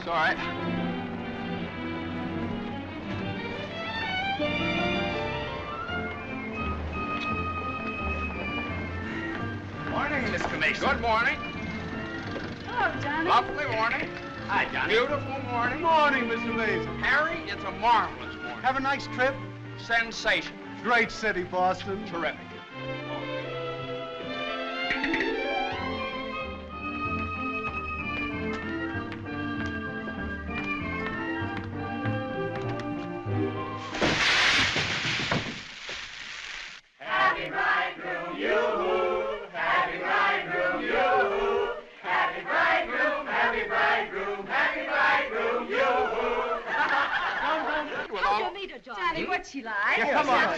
It's all right. Morning, Mr. Mason. Good morning. Hello, Johnny. Lovely morning. Hi, Johnny. Beautiful morning. Morning, Mr. Mason. Harry, it's a marvelous morning. Have a nice trip. Sensation. Great city, Boston. Terrific. Happy bridegroom, yoo-hoo! Happy bridegroom, yoo-hoo! Happy bridegroom, happy bridegroom, happy bridegroom, yoo-hoo! How'd you meet her, Johnny? What's she like? Come on.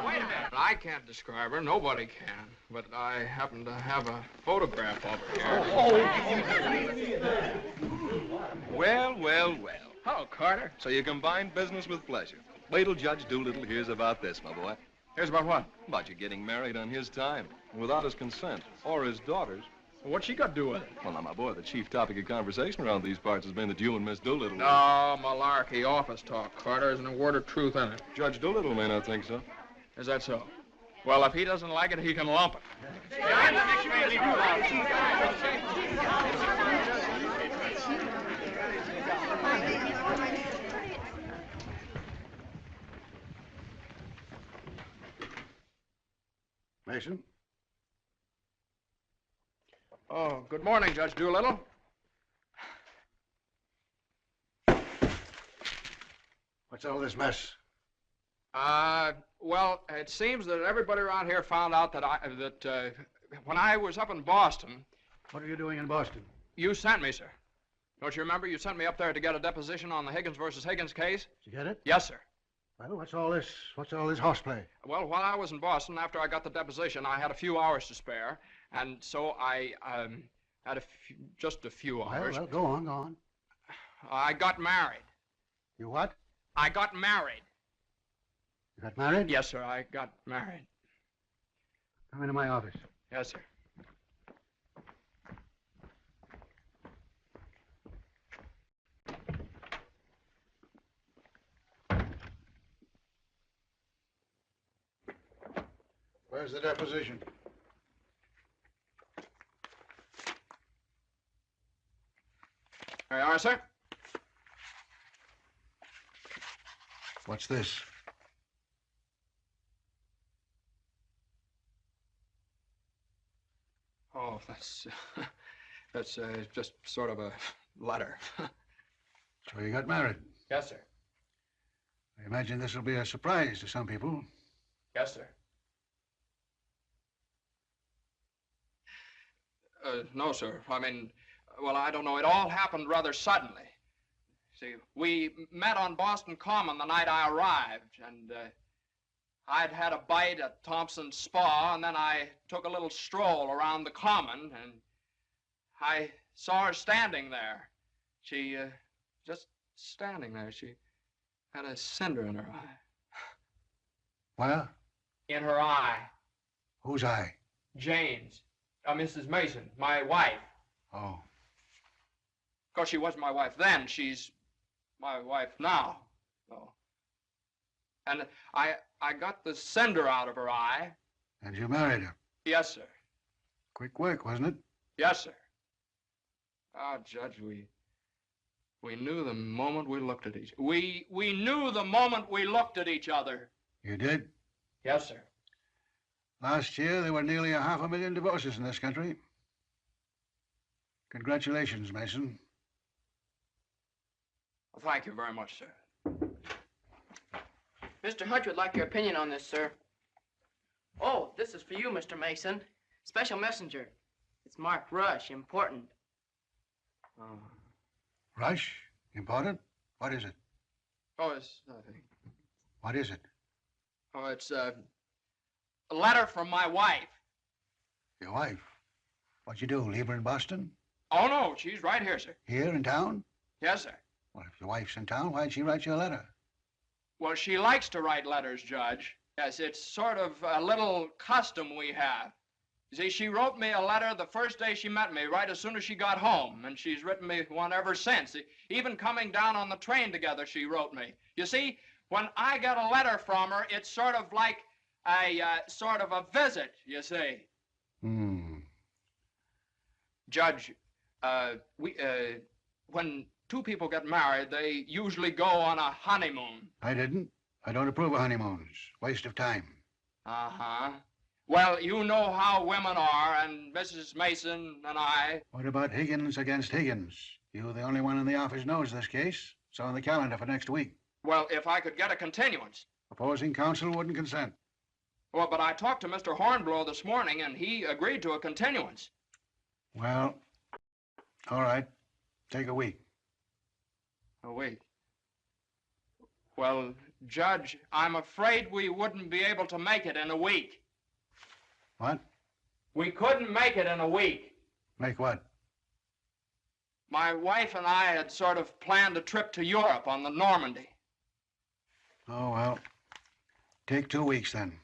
Wait a minute. I can't describe her. Nobody can. But I happen to have a photograph of her here. Well, well, well. Hello, Carter. So you combine business with pleasure. Wait till Judge Doolittle hears about this, my boy. Here's about what? About you getting married on his time, without his consent, or his daughter's. What's she got to do with it? Well, now, my boy, the chief topic of conversation around these parts has been that you and Miss Doolittle... No, malarkey, office talk, Carter. Isn't a word of truth in it. Judge Doolittle may not think so. Is that so? Well, if he doesn't like it, he can lump it. Mason? Oh, good morning, Judge Doolittle. What's all this mess? Well, it seems that everybody around here found out that when I was up in Boston... What are you doing in Boston? You sent me, sir. Don't you remember? You sent me up there to get a deposition on the Higgins versus Higgins case? Did you get it? Yes, sir. Well, what's all this horseplay? Well, while I was in Boston, after I got the deposition, I had a few hours to spare, and so I had just a few hours. Well, go on. I got married. You what? I got married. You got married? Yes, sir, I got married. Come into my office. Yes, sir. Where's the deposition? There you are, sir. What's this? Oh, that's just sort of a letter. So you got married. Yes, sir. I imagine this will be a surprise to some people. Yes, sir. No, sir. I mean, well, I don't know. It all happened rather suddenly. See, we met on Boston Common the night I arrived, and I'd had a bite at Thompson's Spa, and then I took a little stroll around the Common, and I saw her standing there. She, just standing there. She had a cinder in her eye. Well? In her eye. Whose eye? Jane's. Mrs. Mason, my wife. Oh. Of course, she wasn't my wife then. She's my wife now. Oh. And I got the cinder out of her eye. And you married her? Yes, sir. Quick work, wasn't it? Yes, sir. Ah, Judge, we knew the moment we looked at each other. We knew the moment we looked at each other. You did? Yes, sir. Last year, there were nearly 500,000 divorces in this country. Congratulations, Mason. Well, thank you very much, sir. Mr. Hutch would like your opinion on this, sir. Oh, this is for you, Mr. Mason. Special messenger. It's marked Rush, important. Rush? Important? What is it? Oh, it's nothing. What is it? Oh, it's a letter from my wife. Your wife? What'd you do, leave her in Boston? Oh, no, she's right here, sir. Here in town? Yes, sir. Well, if your wife's in town, why'd she write you a letter? Well, she likes to write letters, Judge. Yes, it's sort of a little custom we have. You see, she wrote me a letter the first day she met me, right as soon as she got home, and she's written me one ever since. Even coming down on the train together, she wrote me. You see, when I get a letter from her, it's sort of like a sort of a visit, you see. Judge, when two people get married, they usually go on a honeymoon. I didn't. I don't approve of honeymoons. Waste of time. Uh-huh. Well, you know how women are, and Mrs. Mason and I. What about Higgins against Higgins? You the only one in the office knows this case. It's on the calendar for next week. Well, if I could get a continuance. Opposing counsel wouldn't consent. Well, but I talked to Mr. Hornblow this morning, and he agreed to a continuance. Well, all right. Take a week. A week? Well, Judge, I'm afraid we wouldn't be able to make it in a week. What? We couldn't make it in a week. Make what? My wife and I had sort of planned a trip to Europe on the Normandy. Oh, well, take 2 weeks then.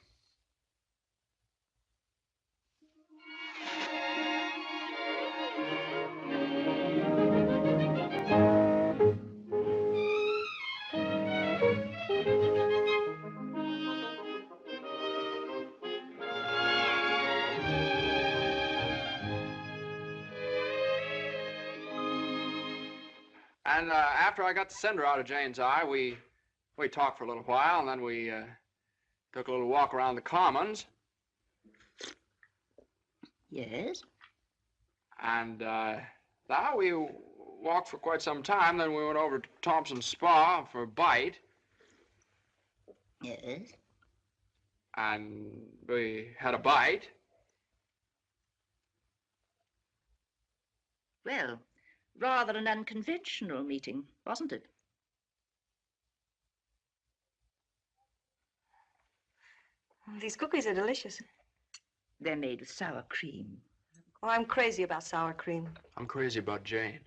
And after I got the cinder out of Jane's eye, we talked for a little while, and then we took a little walk around the Commons. Yes? And now we walked for quite some time, then we went over to Thompson's Spa for a bite. Yes? And we had a bite. Well, rather an unconventional meeting, wasn't it? These cookies are delicious. They're made with sour cream. Oh, I'm crazy about sour cream. I'm crazy about Jane.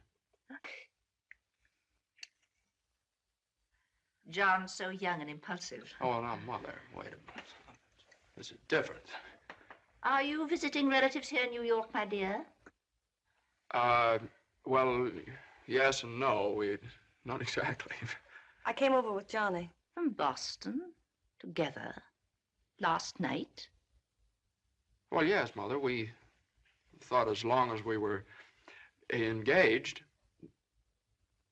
John's so young and impulsive. Oh, now, Mother, wait a minute. This is different. Are you visiting relatives here in New York, my dear? Well, yes and no. Not exactly. I came over with Johnny. From Boston? Together? Last night? Well, yes, Mother. We thought as long as we were engaged.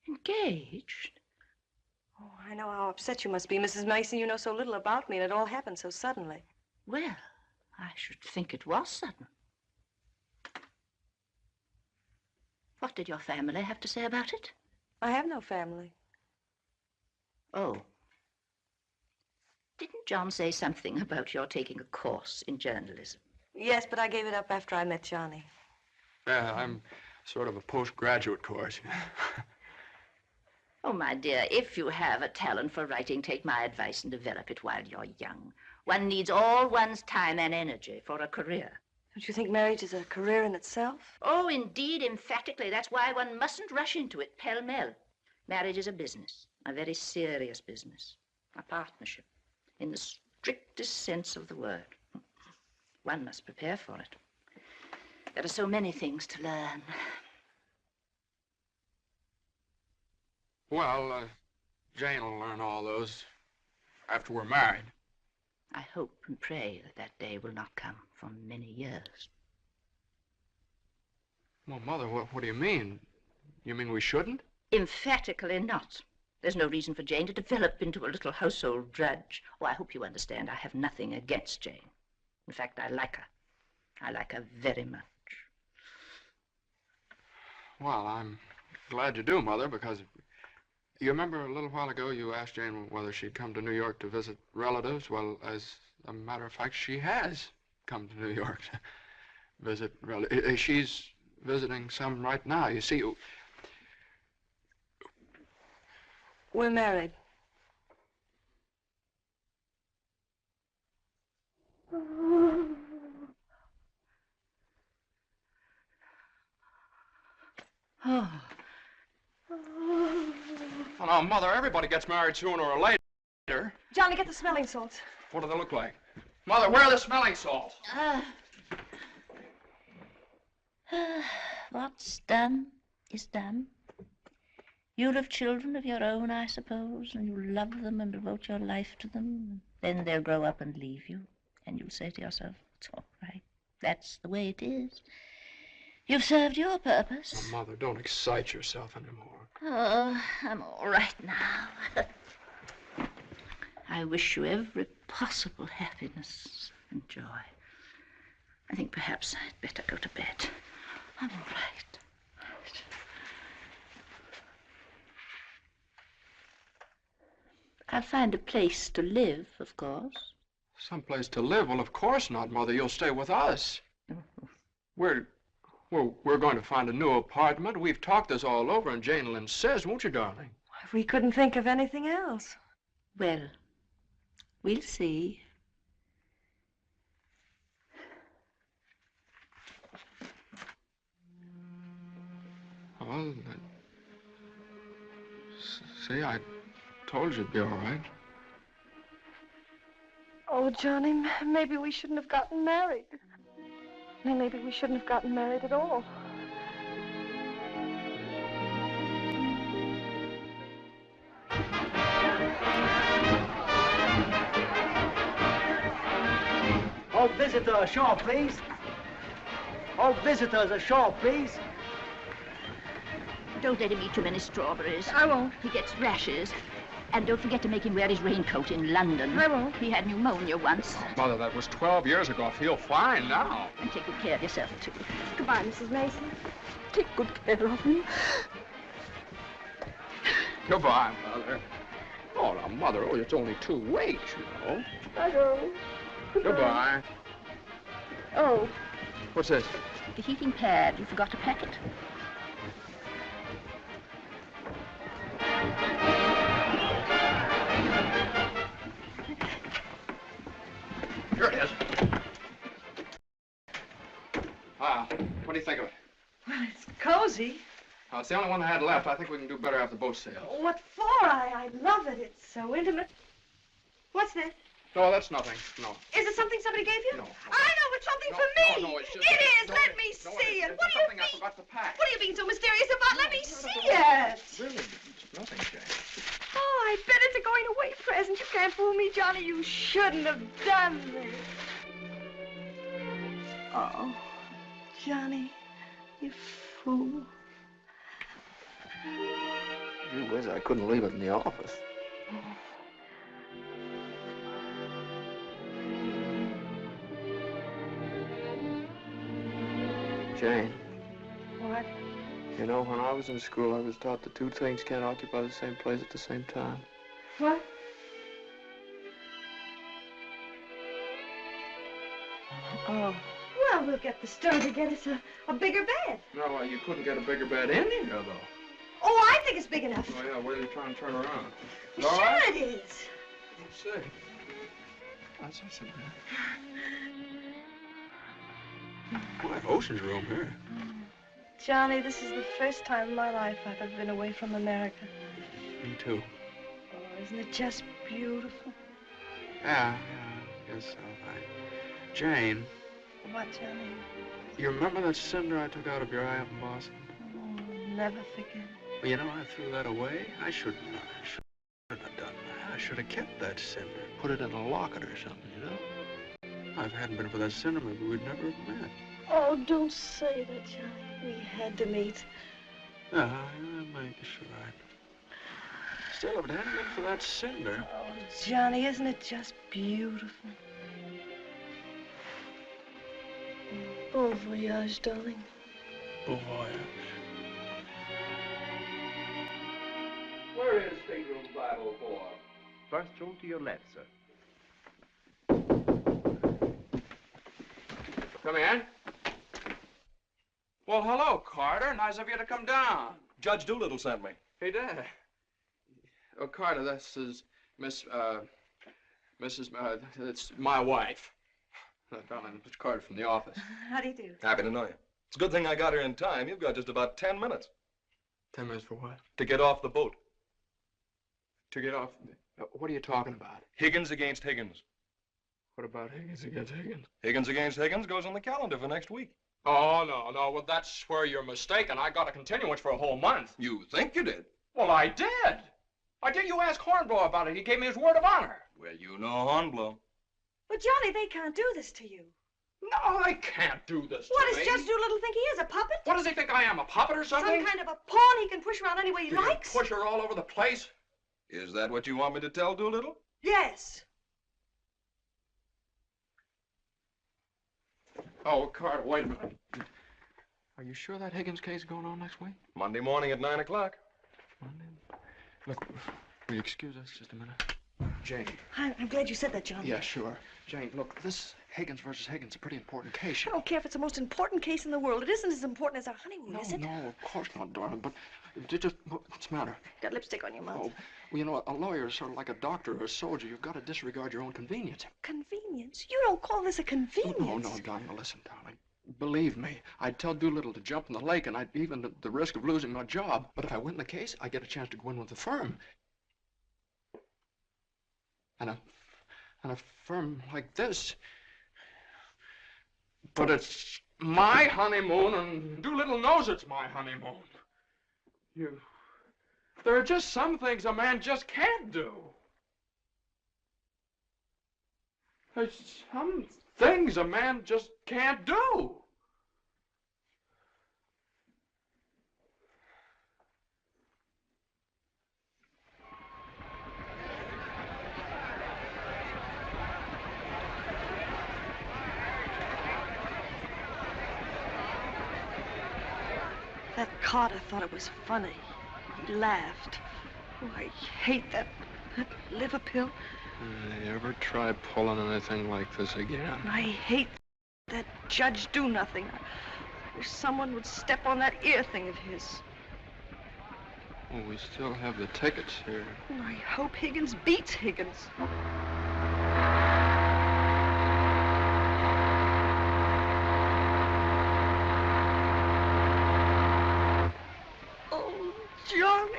Engaged? Oh, I know how upset you must be, Mrs. Mason. You know so little about me, and it all happened so suddenly. Well, I should think it was sudden. What did your family have to say about it? I have no family. Oh. Didn't John say something about your taking a course in journalism? Yes, but I gave it up after I met Johnny. Yeah, I'm sort of a postgraduate course. Oh, my dear, if you have a talent for writing, take my advice and develop it while you're young. One needs all one's time and energy for a career. Don't you think marriage is a career in itself? Oh, indeed, emphatically. That's why one mustn't rush into it pell-mell. Marriage is a business, a very serious business, a partnership, in the strictest sense of the word. One must prepare for it. There are so many things to learn. Well, Jane will learn all those after we're married. I hope and pray that that day will not come for many years. Well, Mother, what do you mean? You mean we shouldn't? Emphatically not. There's no reason for Jane to develop into a little household drudge. Oh, I hope you understand. I have nothing against Jane. In fact, I like her. I like her very much. Well, I'm glad you do, Mother, because you remember a little while ago you asked Jane whether she'd come to New York to visit relatives? Well, as a matter of fact, she has come to New York to visit relatives. She's visiting some right now. You see, we're married. Oh. Well, now, Mother, everybody gets married sooner or later. Johnny, get the smelling salts. What do they look like? Mother, where are the smelling salts? What's done is done. You'll have children of your own, I suppose, and you'll love them and devote your life to them. Then they'll grow up and leave you, and you'll say to yourself, it's all right. That's the way it is. You've served your purpose. Oh, Mother, don't excite yourself anymore. Oh, I'm all right now. I wish you every possible happiness and joy. I think perhaps I'd better go to bed. I'm all right. I'll find a place to live, of course. Someplace to live? Well, of course not, Mother. You'll stay with us. We're going to find a new apartment. We've talked this all over, and Jane will insist, won't you, darling? We couldn't think of anything else. Well, we'll see. Well, see, I told you it'd be all right. Oh, Johnny, maybe we shouldn't have gotten married. Maybe we shouldn't have gotten married at all. All visitors ashore, please. All visitors ashore, please. Don't let him eat too many strawberries. I won't. He gets rashes. And don't forget to make him wear his raincoat in London. I won't. He had pneumonia once. Oh, Mother, that was 12 years ago. I feel fine now. And take good care of yourself, too. Goodbye, Mrs. Mason. Take good care of him. Goodbye, Mother. Oh, now, Mother, oh, it's only 2 weeks, you know. I go. Goodbye. Oh. What's this? The heating pad. You forgot to pack it. Here it is. What do you think of it? Well, it's cozy. It's the only one I had left. I think we can do better after the boat sails. What for? I love it. It's so intimate. What's this? No, that's nothing. No. Is it something somebody gave you? No. I know, it's something for me. No, it's just... It is. No, Let me no, see it. It's What do you something I forgot to pack. What are you being so mysterious about? Let me see it. Really, it's nothing, Jane. Oh, I bet it's a going away present. You can't fool me, Johnny. You shouldn't have done this. Oh, Johnny, you fool. Gee whiz, I couldn't leave it in the office. Jane. What? You know, when I was in school, I was taught that 2 things can't occupy the same place at the same time. What? Oh. Well, we'll get the stone to get us a bigger bed. No, you couldn't get a bigger bed in here, though. Oh, I think it's big enough. Oh, yeah, where are you trying to turn around? Sure it is. Let's see. That's it. Boy, ocean's room here. Johnny, this is the first time in my life I've ever been away from America. Me too. Oh, isn't it just beautiful? Yeah, I guess so. Jane. What, Johnny? You remember that cinder I took out of your eye up in Boston? Oh, never forget. Well, you know, I threw that away. I shouldn't have done that. I should have kept that cinder, put it in a locket or something, you know? If it hadn't been for that cinder, maybe we'd never have met. Oh, don't say that, Johnny. We had to meet. Yeah, I guess you're right. Still, if it hadn't been for that cinder... Oh, Johnny, isn't it just beautiful? Bon voyage, darling. Bon voyage. Where is stateroom 504? First room to your left, sir. Come in. Well, hello, Carter. Nice of you to come down. Judge Doolittle sent me. He did. Oh, Carter, this is it's my wife. Darling, Mr. Carter from the office. How do you do? Happy to know you. It's a good thing I got here in time. You've got just about 10 minutes. 10 minutes for what? To get off the boat. To get off? What are you talking about? Higgins against Higgins. What about Higgins against Higgins? Higgins against Higgins goes on the calendar for next week. Oh, no. Well, that's where you're mistaken. I got a continuance for a whole month. You think you did? Well, I did. You ask Hornblow about it. He gave me his word of honor. Well, you know Hornblow. But, Johnny, they can't do this to you. No, they can't do this What to does me. Judge Doolittle think he is, a puppet? What does he think I am, a puppet or something? Some kind of a pawn he can push around any way he likes? Push her all over the place? Is that what you want me to tell Doolittle? Yes. Oh, Carter, wait a minute. Are you sure that Higgins case is going on next week? Monday morning at 9 o'clock. Monday? Look, will you excuse us just a minute? Jane. I'm glad you said that, Johnny. Yeah, sure. Jane, look, this Higgins versus Higgins is a pretty important case. I don't care if it's the most important case in the world. It isn't as important as our honeymoon, is it? No, of course not, darling, but what's the matter? Got lipstick on your mouth. Oh, well, you know, a lawyer is sort of like a doctor or a soldier. You've got to disregard your own convenience. Convenience? You don't call this a convenience. No, darling, listen, darling. Believe me, I'd tell Doolittle to jump in the lake, and I'd even at the risk of losing my job. But if I win the case, I get a chance to go in with the firm. And a firm like this. But it's my honeymoon, and Doolittle knows it's my honeymoon. There are just some things a man just can't do. There's some things a man just can't do. That Carter thought it was funny. He laughed. Oh, I hate that liver pill. You ever try pulling anything like this again? I hate that Judge Do-Nothing. I wish someone would step on that ear thing of his. Oh, we still have the tickets here. I hope Higgins beats Higgins. Oh, Johnny.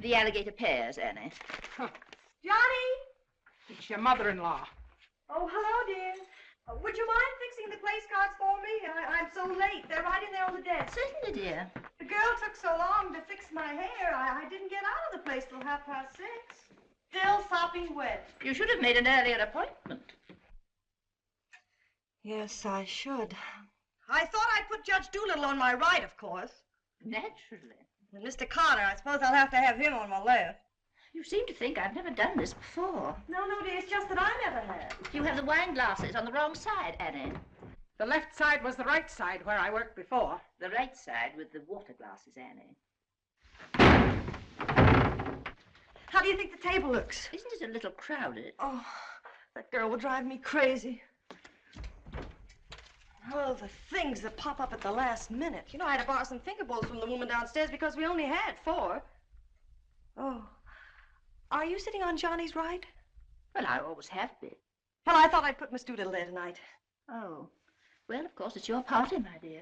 The alligator pears, Annie. Johnny! It's your mother-in-law. Oh, hello, dear. Would you mind fixing the place cards for me? I'm so late. They're right in there on the desk. Certainly, dear. The girl took so long to fix my hair, I didn't get out of the place till 6:30. Still sopping wet. You should have made an earlier appointment. Yes, I should. I thought I'd put Judge Doolittle on my right, of course. Naturally. And Mr. Carter, I suppose I'll have to have him on my left. You seem to think I've never done this before. No, dear, it's just that I never have. You have the wine glasses on the wrong side, Annie. The left side was the right side where I worked before. The right side with the water glasses, Annie. How do you think the table looks? Isn't it a little crowded? Oh, that girl will drive me crazy. Oh, the things that pop up at the last minute. You know, I had to borrow some thinkables from the woman downstairs because we only had 4. Oh. Are you sitting on Johnny's right? Well, I always have been. Well, I thought I'd put Miss Doolittle there tonight. Oh. Well, of course, it's your party, my dear.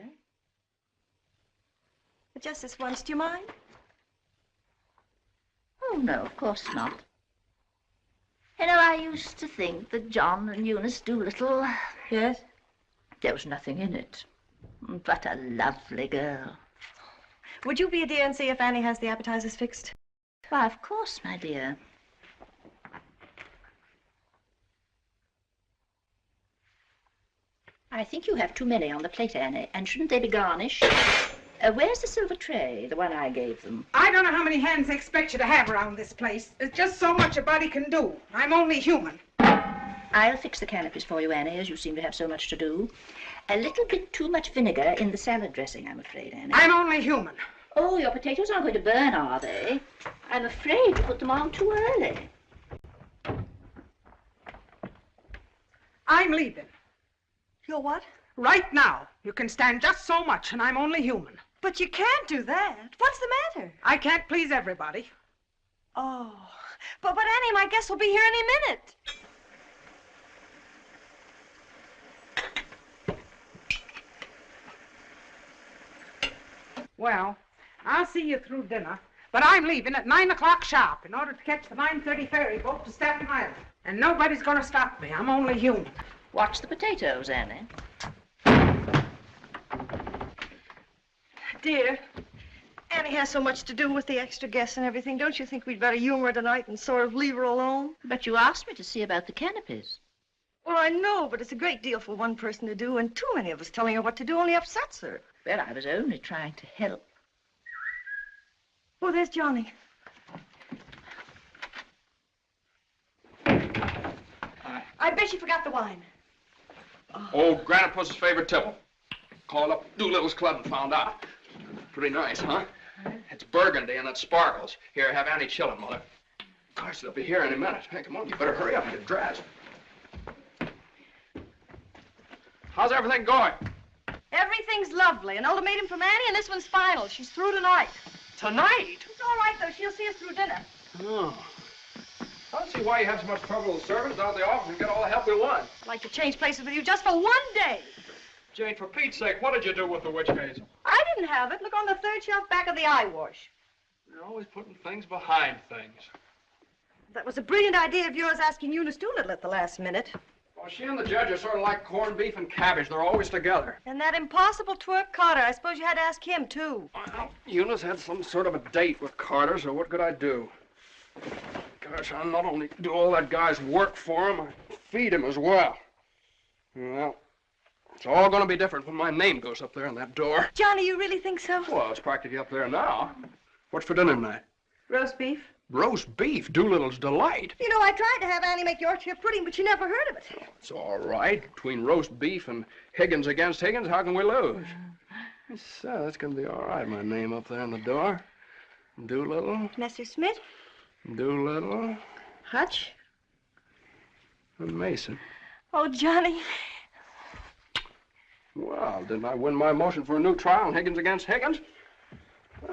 But just this once, do you mind? Oh, no, of course not. You know, I used to think that John and Eunice Doolittle... Yes? There was nothing in it. But a lovely girl. Would you be a dear and see if Annie has the appetizers fixed? Why, of course, my dear. I think you have too many on the plate, Annie, and shouldn't they be garnished? Where's the silver tray, the one I gave them? I don't know how many hands they expect you to have around this place. There's just so much a body can do. I'm only human. I'll fix the canopies for you, Annie, as you seem to have so much to do. A little bit too much vinegar in the salad dressing, I'm afraid, Annie. I'm only human. Oh, your potatoes aren't going to burn, are they? I'm afraid you put them on too early. I'm leaving. You're what? Right now. You can stand just so much, and I'm only human. But you can't do that. What's the matter? I can't please everybody. Oh, but Annie, my guest will be here any minute. Well, I'll see you through dinner, but I'm leaving at 9 o'clock sharp in order to catch the 9:30 ferry boat to Staten Island. And nobody's going to stop me. I'm only human. Watch the potatoes, Annie. Dear, Annie has so much to do with the extra guests and everything. Don't you think we'd better humor her tonight and sort of leave her alone? But you asked me to see about the canopies. Well, I know, but it's a great deal for one person to do, and too many of us telling her what to do only upsets her. Well, I was only trying to help. Oh, there's Johnny. Hi. I bet you forgot the wine. Old Granite Puss's favorite tipple. Called up Doolittle's club and found out. Pretty nice, huh? It's burgundy and it sparkles. Here, have Annie chillin', Mother. Gosh, they'll be here any minute. Hey, come on, you better hurry up and get dressed. How's everything going? Everything's lovely. An ultimatum from Annie, and this one's final. She's through tonight. Tonight? It's all right, though. She'll see us through dinner. Oh. I don't see why you have so much trouble with servants down at the office and get all the help we want. I'd like to change places with you just for one day. Jane, for Pete's sake, what did you do with the witch hazel? I didn't have it. Look on the third shelf back of the eye wash. You're always putting things behind things. That was a brilliant idea of yours asking Eunice Doolittle at the last minute. Well, she and the judge are sort of like corned beef and cabbage. They're always together. And that impossible twerk Carter. I suppose you had to ask him, too. Well, Eunice had some sort of a date with Carter, so what could I do? Gosh, I not only do all that guy's work for him, I feed him as well. Well, it's all going to be different when my name goes up there on that door. Johnny, you really think so? Well, it's practically up there now. What's for dinner tonight? Roast beef. Roast beef, Doolittle's delight. You know, I tried to have Annie make Yorkshire pudding, but she never heard of it. It's all right. Between roast beef and Higgins against Higgins, how can we lose? So, that's going to be all right, my name up there on the door. Doolittle. Mr. Smith. Doolittle. Hutch. And Mason. Oh, Johnny. Well, didn't I win my motion for a new trial on Higgins against Higgins?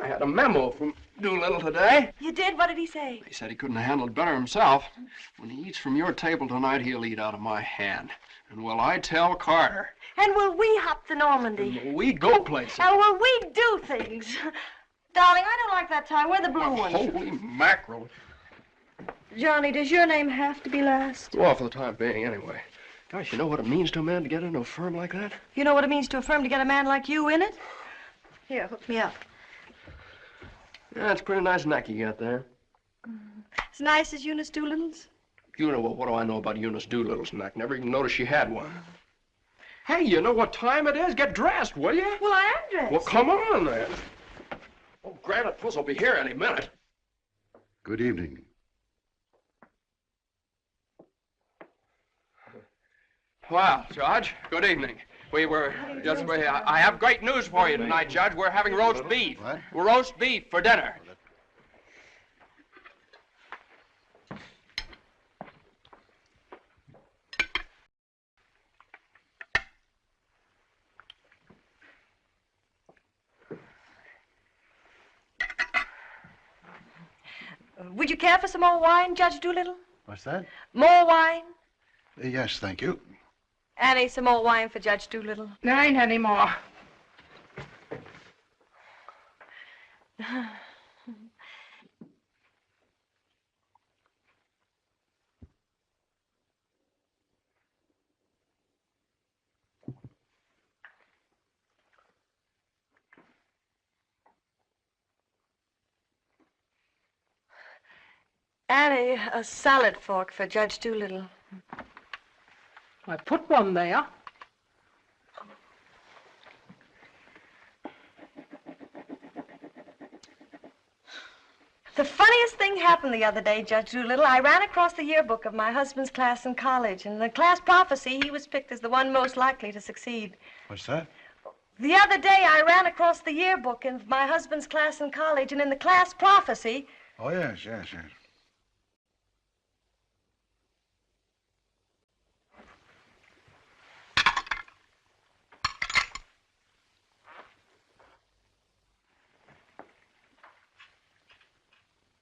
I had a memo from Doolittle today. You did? What did he say? He said he couldn't have handled it better himself. When he eats from your table tonight, he'll eat out of my hand. And will I tell Carter? And will we hop the Normandy? And will we go places? And will we do things? Darling, I don't like that tie. Wear the blue one. Holy mackerel. Johnny, does your name have to be last? Well, for the time being, anyway. Gosh, you know what it means to a man to get into a firm like that? You know what it means to a firm to get a man like you in it? Here, hook me up. Yeah, it's a pretty nice neck you got there. As nice as Eunice Doolittle's? You know, what do I know about Eunice Doolittle's neck? Never even noticed she had one. Hey, you know what time it is? Get dressed, will you? Well, I am dressed. Well, come on, then. Oh, Granite Puss will be here any minute. Good evening. Well, Judge, good evening. I have great news for you tonight, Judge. We're having roast beef. What? Roast beef for dinner. Would you care for some more wine, Judge Doolittle? What's that? More wine? Yes, thank you. Annie, some more wine for Judge Doolittle. There ain't any more. Annie, a salad fork for Judge Doolittle. I put one there. The funniest thing happened the other day, Judge Doolittle. I ran across the yearbook of my husband's class in college. In the class prophecy, he was picked as the one most likely to succeed. What's that? The other day, I ran across the yearbook of my husband's class in college, and in the class prophecy... Oh, yes, yes, yes.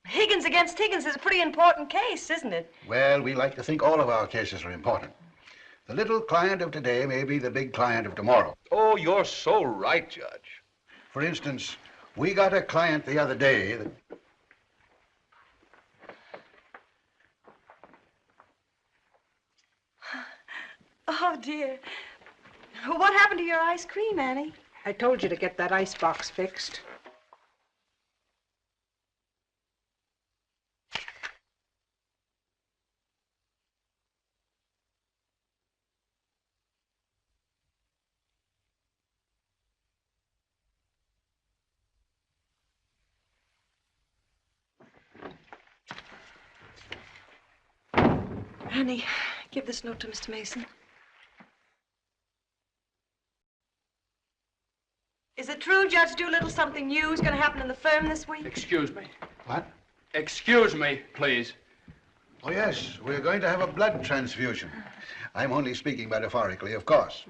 Higgins Higgins against Higgins is a pretty important case, isn't it? Well, we like to think all of our cases are important. The little client of today may be the big client of tomorrow. Oh, you're so right, Judge. For instance, we got a client the other day that... Oh, dear. What happened to your ice cream, Annie? I told you to get that ice box fixed. Annie, give this note to Mr. Mason. Is it true, Judge Doolittle, something new is going to happen in the firm this week? Excuse me. What? Excuse me, please. Oh, yes, we're going to have a blood transfusion. I'm only speaking metaphorically, of course.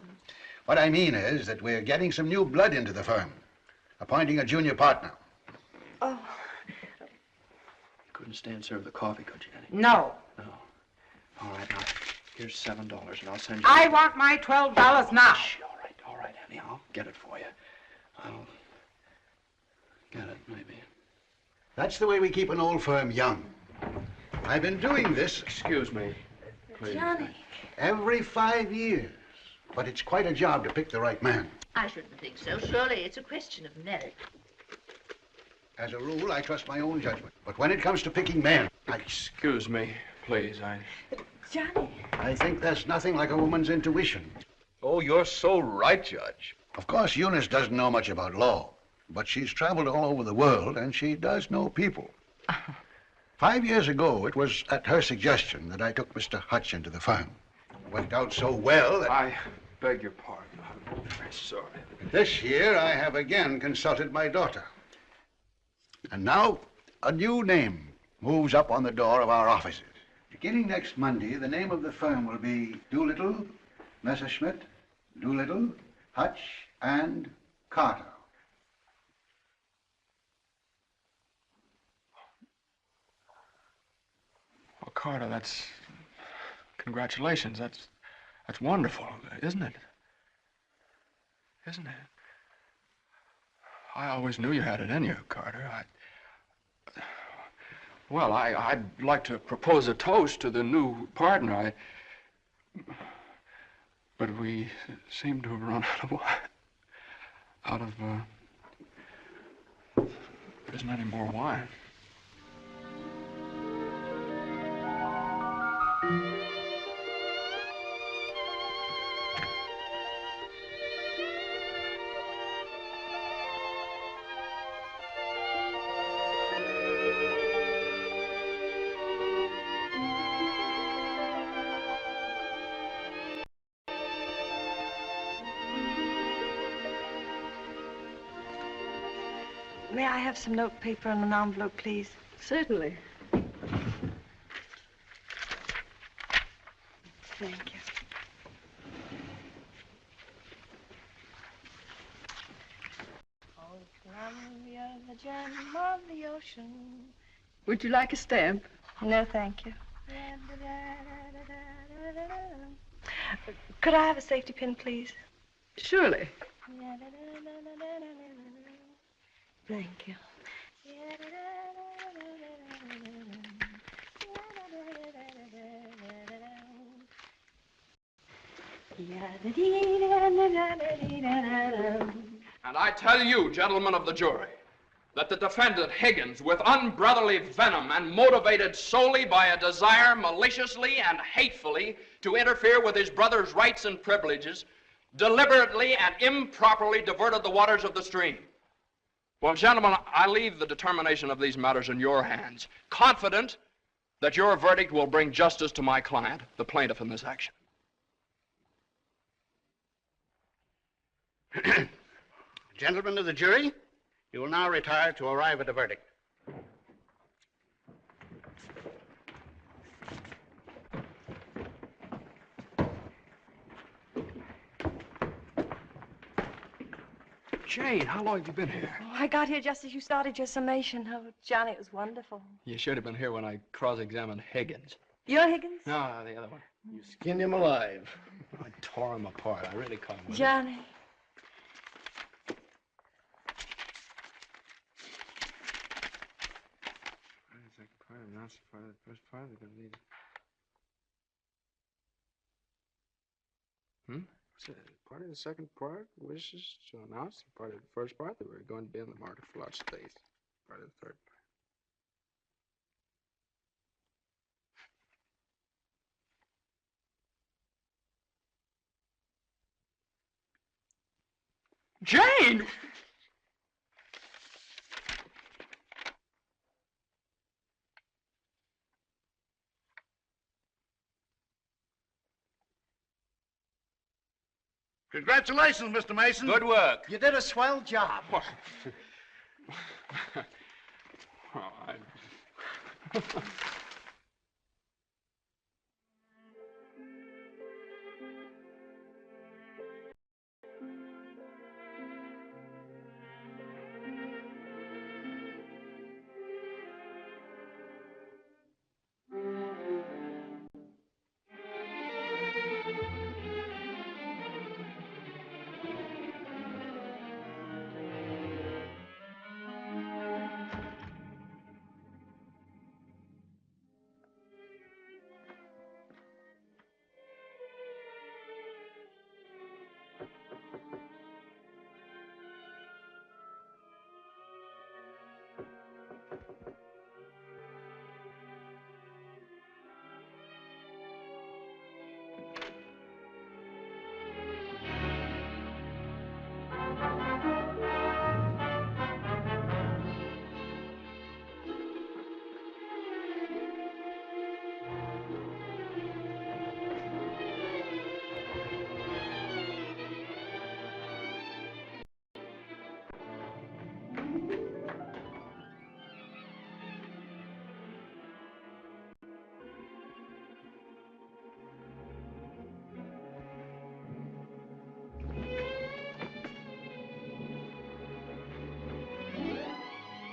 What I mean is that we're getting some new blood into the firm, appointing a junior partner. Oh. You couldn't stand serve the coffee, could you, Annie? No. No. All right, now, here's $7, and I'll send you... I want my $12 now. Shh, all right, Annie, I'll get it for you. I'll get it, maybe. That's the way we keep an old firm young. I've been doing this... Excuse me, please. Johnny. Every 5 years. But it's quite a job to pick the right man. I shouldn't think so. Surely it's a question of merit. As a rule, I trust my own judgment. But when it comes to picking men, Excuse me, please, Johnny. I think there's nothing like a woman's intuition. Oh, you're so right, Judge. Of course, Eunice doesn't know much about law, but she's traveled all over the world, and she does know people. 5 years ago, it was at her suggestion that I took Mr. Hutch into the firm. It worked out so well that... I beg your pardon. I'm very sorry. This year, I have again consulted my daughter. And now, a new name moves up on the door of our offices. Beginning next Monday, the name of the firm will be Doolittle, Messerschmitt, Doolittle, Hutch, and Carter. Well, Carter, that's... Congratulations. That's wonderful, isn't it? Isn't it? I always knew you had it in you, Carter. Well, I'd like to propose a toast to the new partner. But we seem to have run out of there isn't any more wine. May I have some note paper and an envelope, please? Certainly. Thank you. Oh, Columbia, the gem of the ocean. Would you like a stamp? No, thank you. Could I have a safety pin, please? Surely. Thank you. And I tell you, gentlemen of the jury, that the defendant Higgins, with unbrotherly venom and motivated solely by a desire maliciously and hatefully to interfere with his brother's rights and privileges, deliberately and improperly diverted the waters of the stream. Well, gentlemen, I leave the determination of these matters in your hands, confident that your verdict will bring justice to my client, the plaintiff in this action. Gentlemen of the jury, you will now retire to arrive at a verdict. Jane, how long have you been here? Oh, I got here just as you started your summation. Oh, Johnny, it was wonderful. You should have been here when I cross-examined Higgins. You're Higgins? No, the other one. You skinned him alive. I tore him apart. I really caught him with it. Johnny. Second part, announce the part of the first part. They're going to need it. What's that? Part of the second part wishes to announce the part of the first part that we're going to be in the market for large space. Part of the third part. Jane! Congratulations, Mr. Mason. Good work. You did a swell job.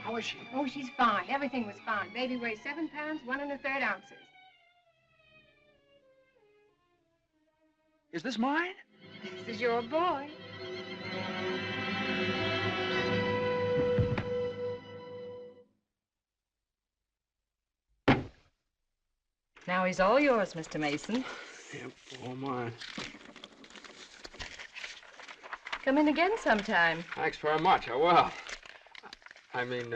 How is she? Oh, she's fine. Everything was fine. Baby weighs 7 pounds, 1 1/3 ounces. Is this mine? This is your boy. Now he's all yours, Mr. Mason. Yep, all mine. Come in again sometime. Thanks very much. I will. I mean,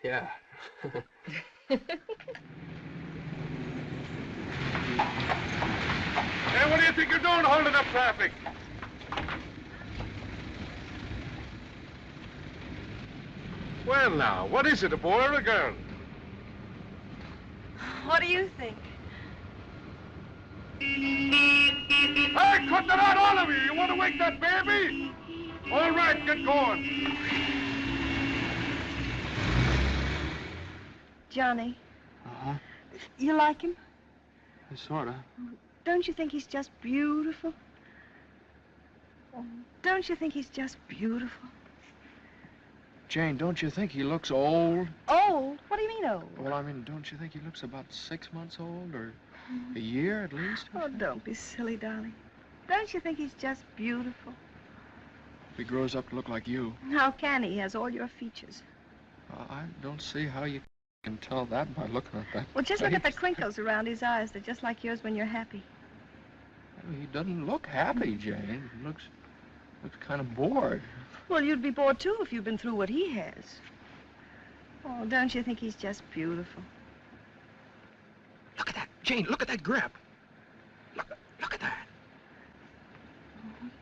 yeah. Hey, what do you think you're doing holding up traffic? Well, now, what is it, a boy or a girl? What do you think? Hey, cut that out, all of you! You want to wake that baby? All right, get going. Johnny. Uh-huh. You like him? Sort of. Don't you think he's just beautiful? Don't you think he's just beautiful? Jane, don't you think he looks old? Old? What do you mean old? Well, I mean, don't you think he looks about 6 months old, or a year at least? Oh, don't be silly, darling. Don't you think he's just beautiful? If he grows up to look like you. How can he? He has all your features. I don't see how you can tell that by looking at that. Well, just look at the face. crinkles around his eyes. They're just like yours when you're happy. He doesn't look happy, Jane. He looks kind of bored. Well, you'd be bored, too, if you'd been through what he has. Oh, don't you think he's just beautiful? Look at that, Jane. Look at that grip. Look at that.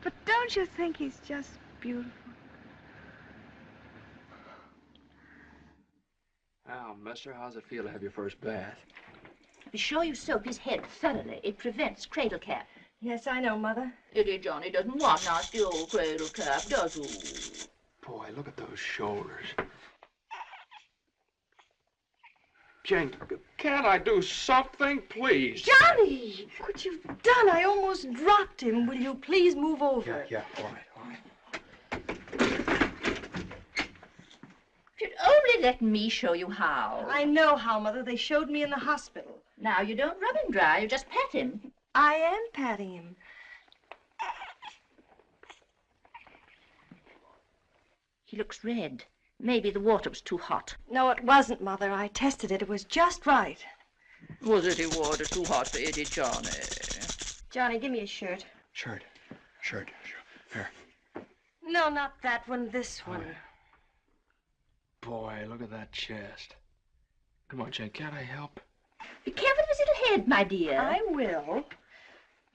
But don't you think he's just beautiful? Well, mister, how's it feel to have your first bath? Be sure you soak his head thoroughly. It prevents cradle cap. Yes, I know, Mother. Dear Johnny doesn't want nasty old cradle cap, does he? Boy, look at those shoulders. Jane, can't I do something, please? Johnny! What you've done, I almost dropped him. Will you please move over? Yeah, all right. If you'd only let me show you how. I know how, Mother. They showed me in the hospital. Now, you don't rub him dry, you just pat him. I am patting him. He looks red. Maybe the water was too hot. No, it wasn't, Mother. I tested it. It was just right. Was it the water too hot for Eddie, Johnny? Johnny, give me a shirt. Shirt. Here. No, not that one. This one. Boy, look at that chest. Come on, Jane, can't I help? Be careful of his little head, my dear. I will.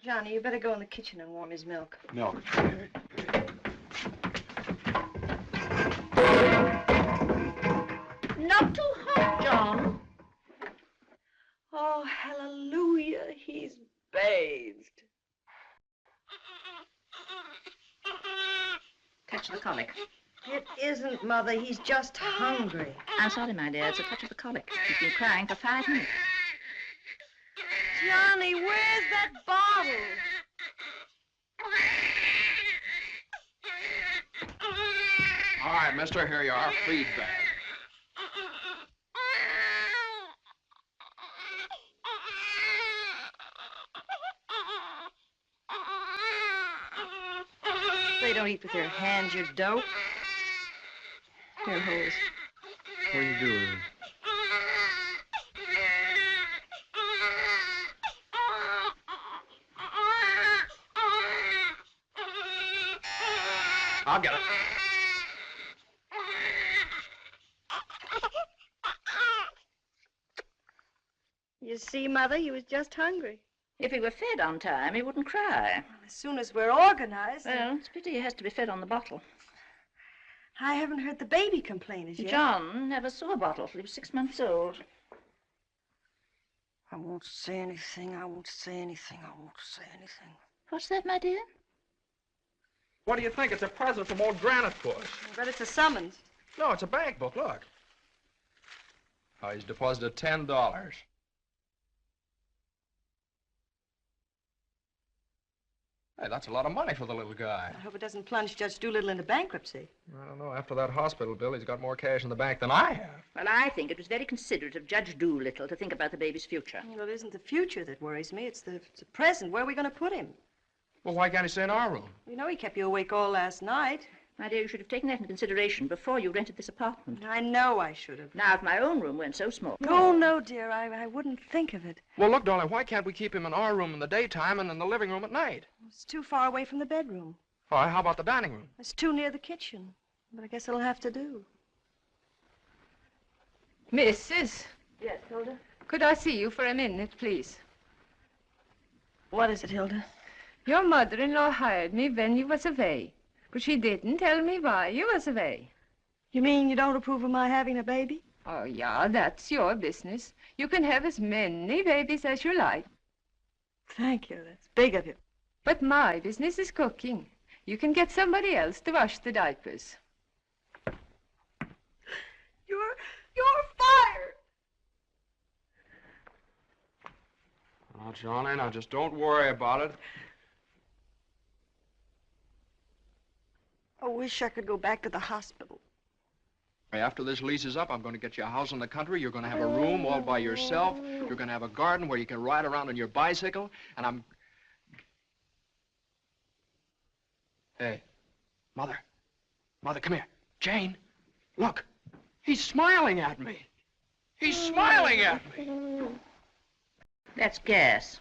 Johnny, you better go in the kitchen and warm his milk. Milk. Not too hot, John. Oh, hallelujah. He's bathed. Touch of the colic. It isn't, Mother. He's just hungry. I'm sorry, my dear. It's a touch of the colic. He's been crying for 5 minutes. Johnny, where's that bottle? All right, mister, here you are. Feed bag. They don't eat with their hands, you dope. Here, hose. What are you doing? I'll get it. You see, Mother, he was just hungry. If he were fed on time, he wouldn't cry. As soon as we're organized. Well, it's a pity he has to be fed on the bottle. I haven't heard the baby complain as yet. John never saw a bottle till he was 6 months old. I won't say anything. I won't say anything. I won't say anything. What's that, my dear? What do you think? It's a present from old Granite Puss. I bet it's a summons. No, it's a bank book. Look. Oh, he's deposited $10. Hey, that's a lot of money for the little guy. I hope it doesn't plunge Judge Doolittle into bankruptcy. I don't know. After that hospital bill, he's got more cash in the bank than I have. Well, I think it was very considerate of Judge Doolittle to think about the baby's future. Well, it isn't the future that worries me. It's the present. Where are we going to put him? Well, why can't he stay in our room? You know he kept you awake all last night. My dear, you should have taken that into consideration before you rented this apartment. I know I should have. Now, if my own room weren't so small. Oh, no, dear. I wouldn't think of it. Well, look, darling, why can't we keep him in our room in the daytime and in the living room at night? It's too far away from the bedroom. All right, how about the dining room? It's too near the kitchen. But I guess it'll have to do. Mrs. Yes, Hilda? Could I see you for a minute, please? What is it, Hilda? Your mother-in-law hired me when you was away, but she didn't tell me why you was away. You mean you don't approve of my having a baby? Oh, yeah, that's your business. You can have as many babies as you like. Thank you. That's big of you. But my business is cooking. You can get somebody else to wash the diapers. You're fired. Oh, Johnny, now just don't worry about it. I wish I could go back to the hospital. After this lease is up, I'm going to get you a house in the country. You're going to have a room all by yourself. You're going to have a garden where you can ride around on your bicycle. And I'm... Hey, Mother. Mother, come here. Jane, look. He's smiling at me. He's smiling at me. That's gas.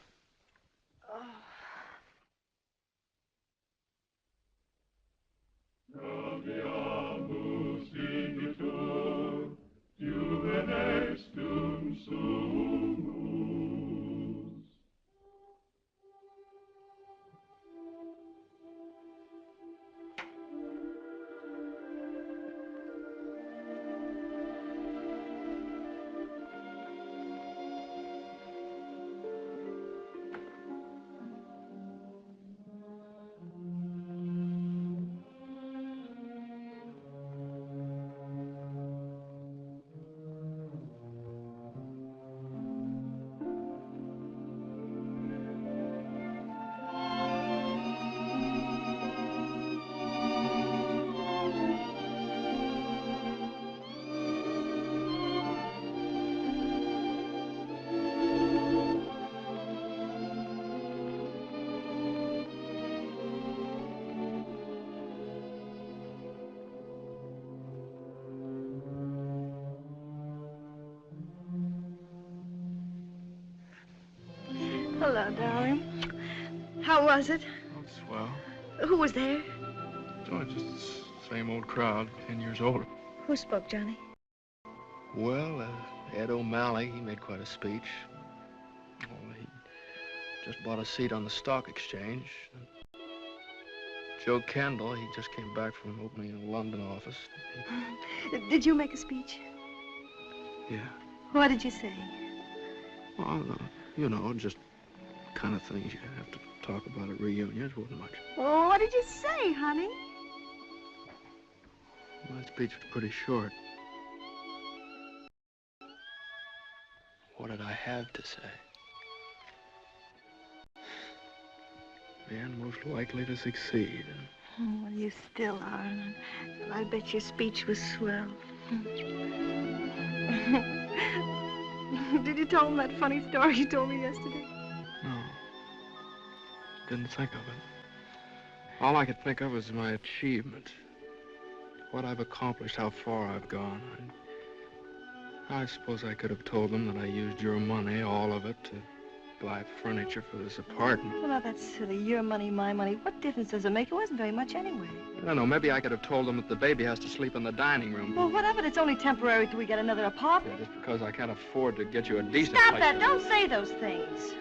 Hello, darling. How was it? Oh, swell. Who was there? Oh, just the same old crowd, 10 years older. Who spoke, Johnny? Well, Ed O'Malley, he made quite a speech. Oh, he just bought a seat on the stock exchange. Joe Kendall, he just came back from opening a London office. Did you make a speech? Yeah. What did you say? Well, you know, just kind of things you have to talk about at reunions. Wasn't much. Oh, what did you say, honey? My speech was pretty short. What did I have to say? Man most likely to succeed. Oh, well, you still are. I bet your speech was swell. Did you tell him that funny story you told me yesterday? No. Didn't think of it. All I could think of was my achievements. What I've accomplished, how far I've gone. I suppose I could have told them that I used your money, all of it, to buy furniture for this apartment. Well, now, that's silly. Your money, my money. What difference does it make? It wasn't very much anyway. I don't know. Maybe I could have told them that the baby has to sleep in the dining room. Well, what of it? It's only temporary till we get another apartment. Yeah, just because I can't afford to get you a decent Stop place that. to Don't live. say those things.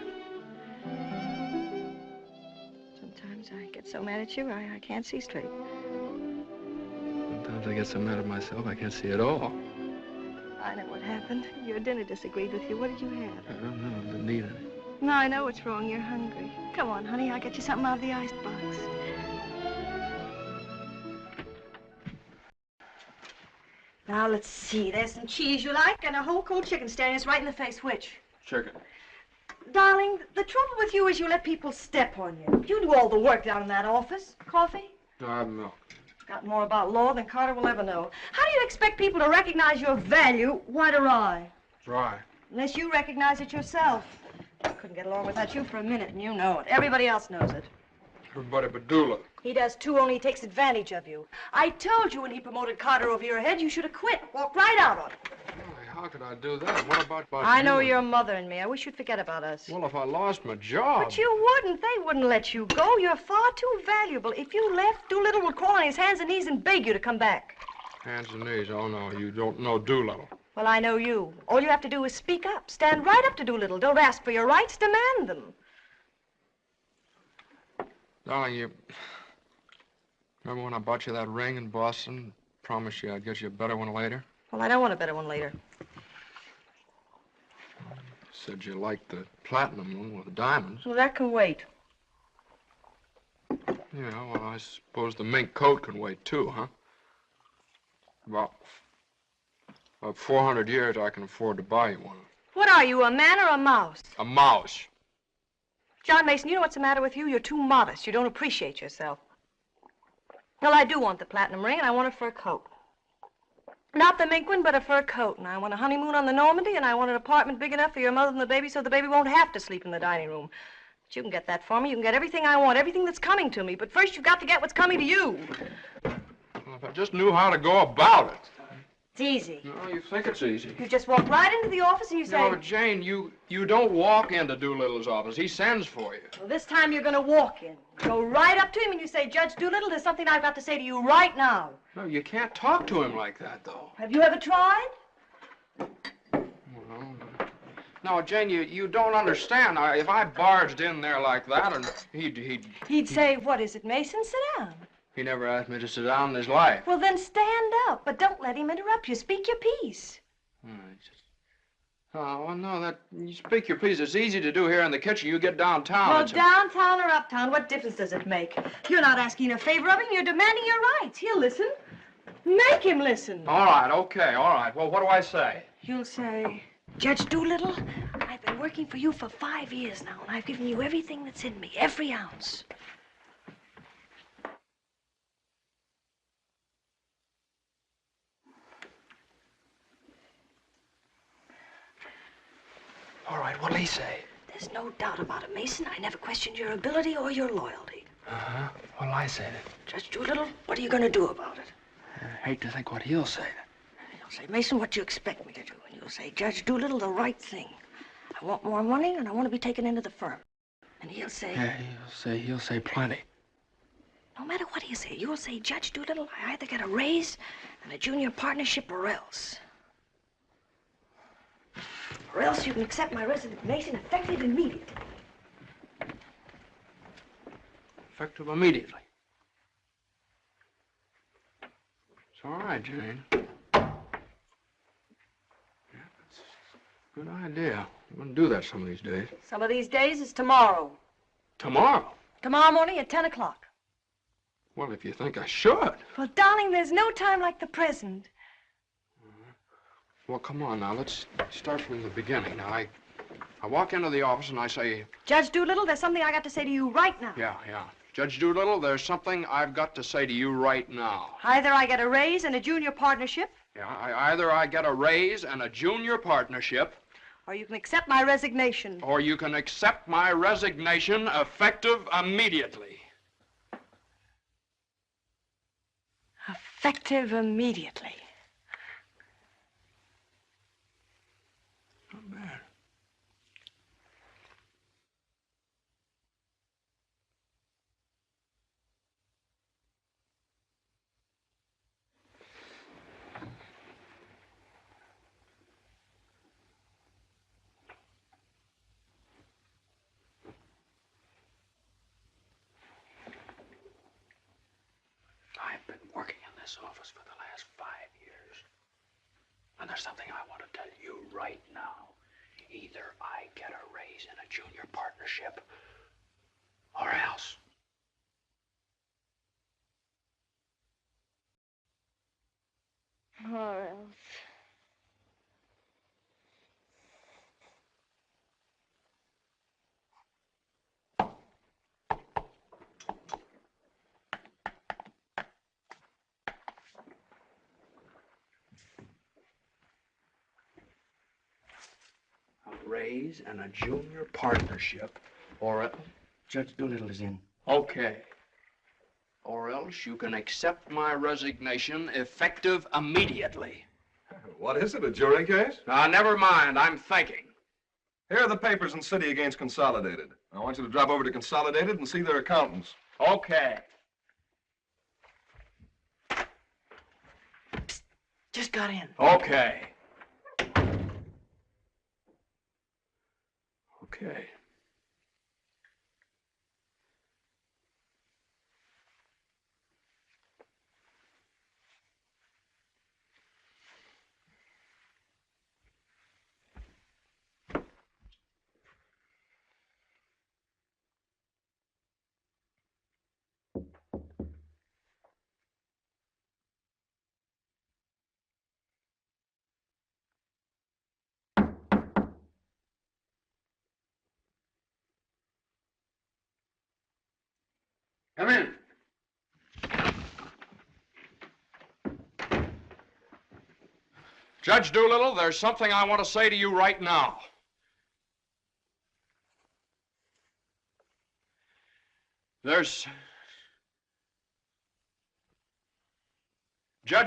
Sometimes I get so mad at you, I can't see straight. Sometimes I get so mad at myself, I can't see at all. I know what happened. Your dinner disagreed with you. What did you have? I don't know. I didn't eat any. No, I know what's wrong. You're hungry. Come on, honey. I'll get you something out of the icebox. Now, let's see. There's some cheese you like and a whole cold chicken staring us right in the face. Which? Chicken. Darling, the trouble with you is you let people step on you. You do all the work down in that office. Coffee? No, I have milk. Got more about law than Carter will ever know. How do you expect people to recognize your value, white or rye? Dry. Unless you recognize it yourself. I couldn't get along without you for a minute, and you know it. Everybody else knows it. Everybody but Dula. He does too, only he takes advantage of you. I told you when he promoted Carter over your head, you should have quit. Walked right out on him. How could I do that? What about I know you? your mother and me. I wish you'd forget about us. Well, if I lost my job... But you wouldn't. They wouldn't let you go. You're far too valuable. If you left, Doolittle would crawl on his hands and knees and beg you to come back. Hands and knees. Oh, no, you don't know Doolittle. Well, I know you. All you have to do is speak up. Stand right up to Doolittle. Don't ask for your rights. Demand them. Darling, you... Remember when I bought you that ring in Boston? Promised you I'd get you a better one later? Well, I don't want a better one later. Said you liked the platinum one with the diamonds. Well, that can wait. Yeah, well, I suppose the mink coat can wait, too, huh? About 400 years, I can afford to buy you one. What are you, a man or a mouse? A mouse. John Mason, you know what's the matter with you? You're too modest. You don't appreciate yourself. Well, I do want the platinum ring, and I want a fur coat. Not the mink one, but a fur coat. And I want a honeymoon on the Normandy, and I want an apartment big enough for your mother and the baby so the baby won't have to sleep in the dining room. But you can get that for me. You can get everything I want, everything that's coming to me. But first, you've got to get what's coming to you. Well, if I just knew how to go about it. It's easy. No, you think it's easy. You just walk right into the office and you say... No, but Jane, you don't walk into Doolittle's office. He sends for you. Well, this time you're going to walk in. Go right up to him and you say, Judge Doolittle, there's something I've got to say to you right now. No, you can't talk to him like that, though. Have you ever tried? Well, no, Jane, you don't understand. If I barged in there like that, and He'd say, what is it, Mason? Sit down. He never asked me to sit down in his life. Well, then stand up, but don't let him interrupt you. Speak your piece. Oh, well, no, you speak your piece. It's easy to do here in the kitchen. You get downtown. Well, downtown or uptown, what difference does it make? You're not asking a favor of him. You're demanding your rights. He'll listen. Make him listen. All right, okay, all right. Well, what do I say? You'll say, Judge Doolittle, I've been working for you for 5 years now, and I've given you everything that's in me, every ounce. All right, what'll he say? There's no doubt about it, Mason. I never questioned your ability or your loyalty. Uh-huh. What'll I say then? Judge Doolittle, what are you going to do about it? I hate to think what he'll say. He'll say, Mason, what do you expect me to do? And you'll say, Judge Doolittle, the right thing. I want more money, and I want to be taken into the firm. And he'll say... Yeah, he'll say plenty. No matter what he'll say, you'll say, Judge Doolittle, I either get a raise and a junior partnership or else. Or else you can accept my resignation effective immediately. Effective immediately. It's all right, Jane. Yeah, that's a good idea. I'm going to do that some of these days. Some of these days is tomorrow. Tomorrow? Tomorrow morning at 10 o'clock. Well, if you think I should. Well, darling, there's no time like the present. Well, come on now. Let's start from the beginning. Now, I walk into the office and I say... Judge Doolittle, there's something I got to say to you right now. Yeah. Judge Doolittle, there's something I've got to say to you right now. Either I get a raise and a junior partnership. Yeah, either I get a raise and a junior partnership. Or you can accept my resignation. Or you can accept my resignation effective immediately. Effective immediately. Not bad. I've been working in this office for the last 5 years. And there's something I want to tell you right now. Either I get a raise in a junior partnership, or else. Or else. A raise and a junior partnership, or else. Judge Doolittle is in. Okay. Or else you can accept my resignation effective immediately. What is it, a jury case? Never mind, I'm thinking. Here are the papers in City against Consolidated. I want you to drop over to Consolidated and see their accountants. Okay. Psst, just got in. Okay. Okay. Come in. Judge Doolittle, there's something I want to say to you right now. Judge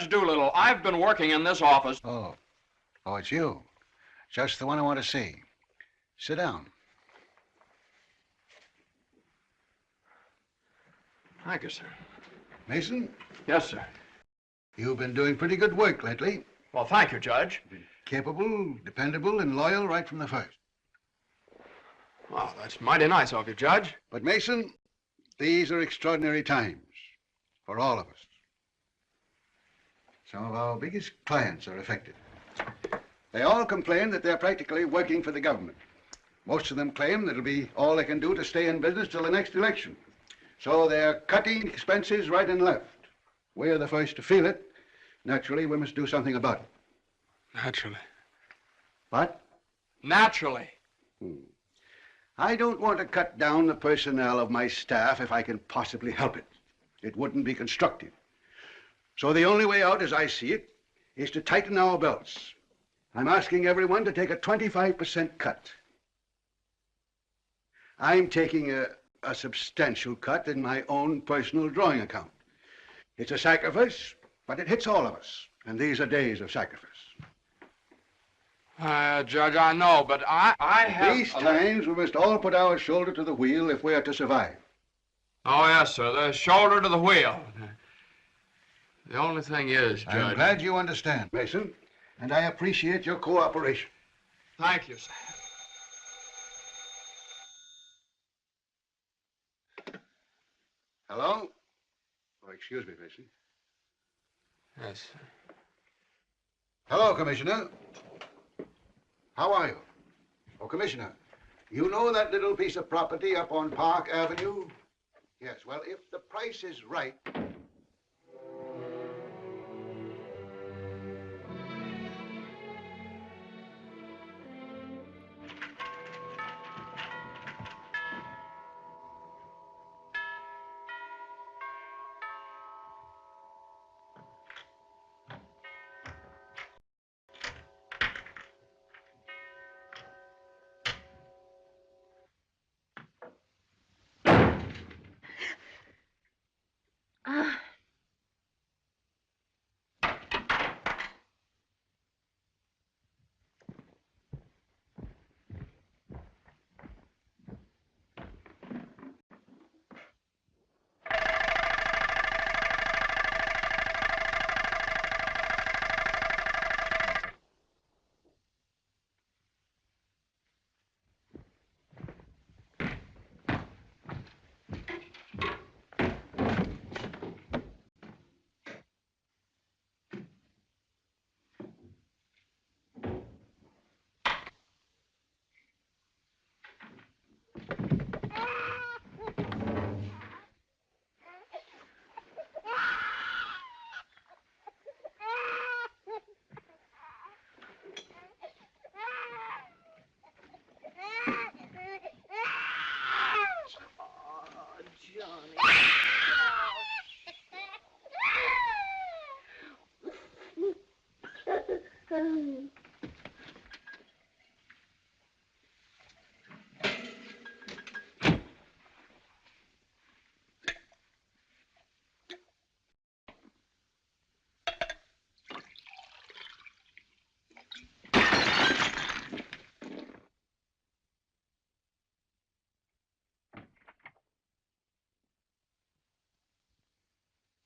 Doolittle, I've been working in this office. Oh, it's you. Just the one I want to see. Sit down. Thank you, sir. Mason? Yes, sir. You've been doing pretty good work lately. Well, thank you, Judge. Capable, dependable, and loyal right from the first. Well, that's mighty nice of you, Judge. But, Mason, these are extraordinary times for all of us. Some of our biggest clients are affected. They all complain that they're practically working for the government. Most of them claim that it'll be all they can do to stay in business till the next election. So they're cutting expenses right and left. We're the first to feel it. Naturally, we must do something about it. Naturally. What? Naturally. I don't want to cut down the personnel of my staff if I can possibly help it. It wouldn't be constructive. So the only way out, as I see it, is to tighten our belts. I'm asking everyone to take a 25% cut. I'm taking a substantial cut in my own personal drawing account. It's a sacrifice, but it hits all of us. And these are days of sacrifice. Judge, I know, but I have... These times, we must all put our shoulder to the wheel if we are to survive. Oh, yes, sir. The shoulder to the wheel. The only thing is, Judge... I'm glad you understand, Mason, and I appreciate your cooperation. Thank you, sir. Hello? Oh, excuse me, Mason. Yes, sir. Hello, Commissioner. How are you? Oh, Commissioner, you know that little piece of property up on Park Avenue? Yes, well, if the price is right...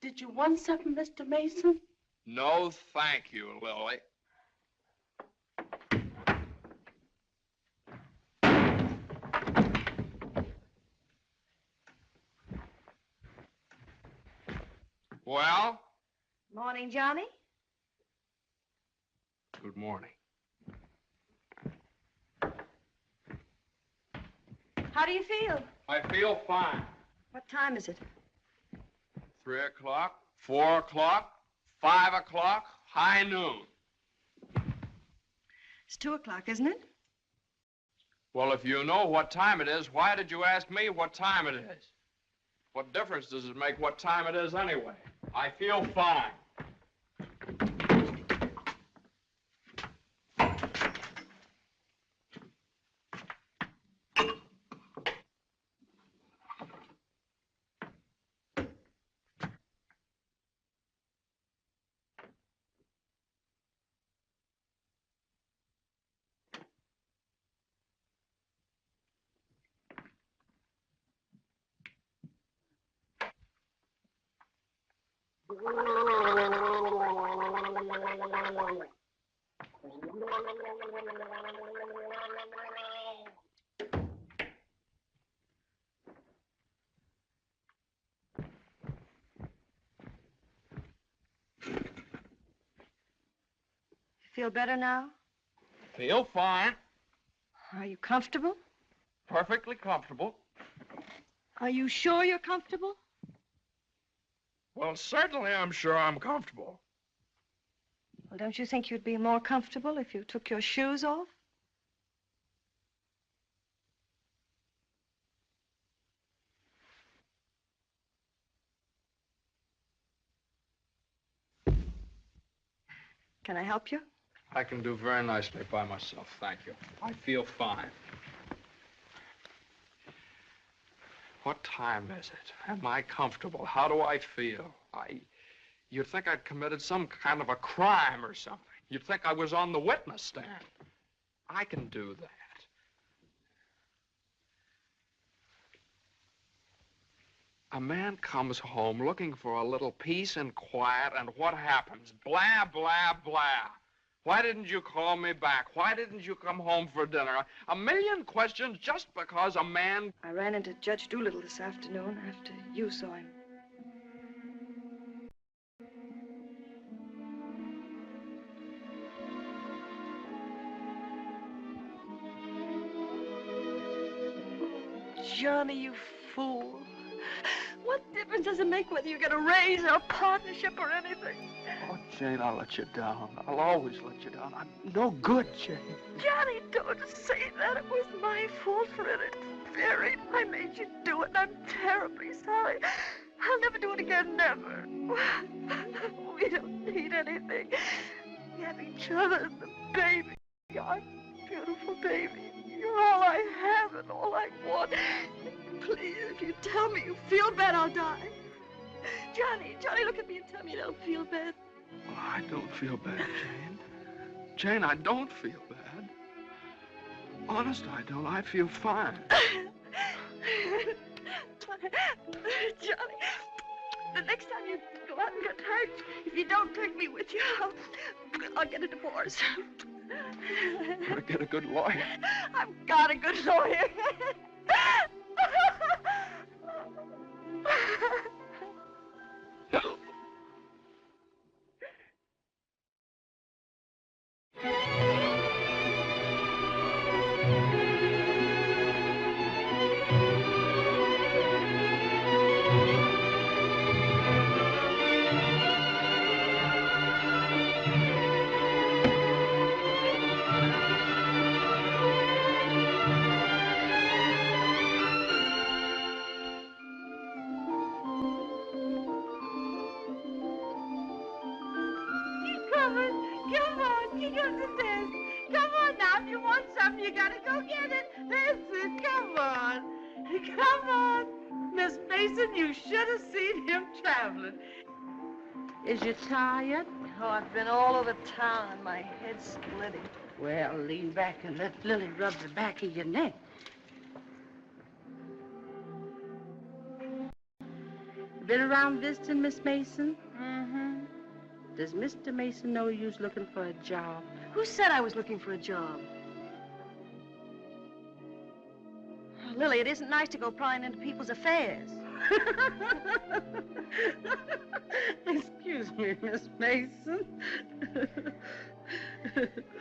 Did you want something, Mr. Mason? No, thank you, Lily. Well? Morning, Johnny. Good morning. How do you feel? I feel fine. What time is it? 3 o'clock, 4 o'clock, 5 o'clock, high noon. It's 2 o'clock, isn't it? Well, if you know what time it is, why did you ask me what time it is? What difference does it make what time it is anyway? I feel fine. Feel better now? Feel fine. Are you comfortable? Perfectly comfortable. Are you sure you're comfortable? Well, certainly I'm sure I'm comfortable. Well, don't you think you'd be more comfortable if you took your shoes off? Can I help you? I can do very nicely by myself, thank you. I feel fine. What time is it? Am I comfortable? How do I feel? You'd think I'd committed some kind of a crime or something. You'd think I was on the witness stand. I can do that. A man comes home looking for a little peace and quiet, and what happens? Blah, blah, blah. Why didn't you call me back? Why didn't you come home for dinner? A million questions just because a man... I ran into Judge Doolittle this afternoon after you saw him. Johnny, you fool. What difference does it make whether you get a raise or a partnership or anything? Oh, Jane, I'll let you down. I'll always let you down. I'm no good, Jane. Johnny, don't say that. It was my fault for interfering. I made you do it, and I'm terribly sorry. I'll never do it again, never. We don't need anything. We have each other and the baby. Our beautiful baby. You're all I have and all I want. Please, if you tell me you feel bad, I'll die. Johnny, look at me and tell me you don't feel bad. Oh, I don't feel bad, Jane. Jane, I don't feel bad. Honest, I don't. I feel fine. Johnny, the next time you go out and get hurt, if you don't take me with you, I'll get a divorce. Better get a good lawyer. I've got a good lawyer. Is you tired? Oh, I've been all over town and my head's splitting. Well, lean back and let Lily rub the back of your neck. Been around visiting, Miss Mason? Mm-hmm. Does Mr. Mason know you was looking for a job? Who said I was looking for a job? Oh, Lily, it isn't nice to go prying into people's affairs. Excuse me, Miss Mason.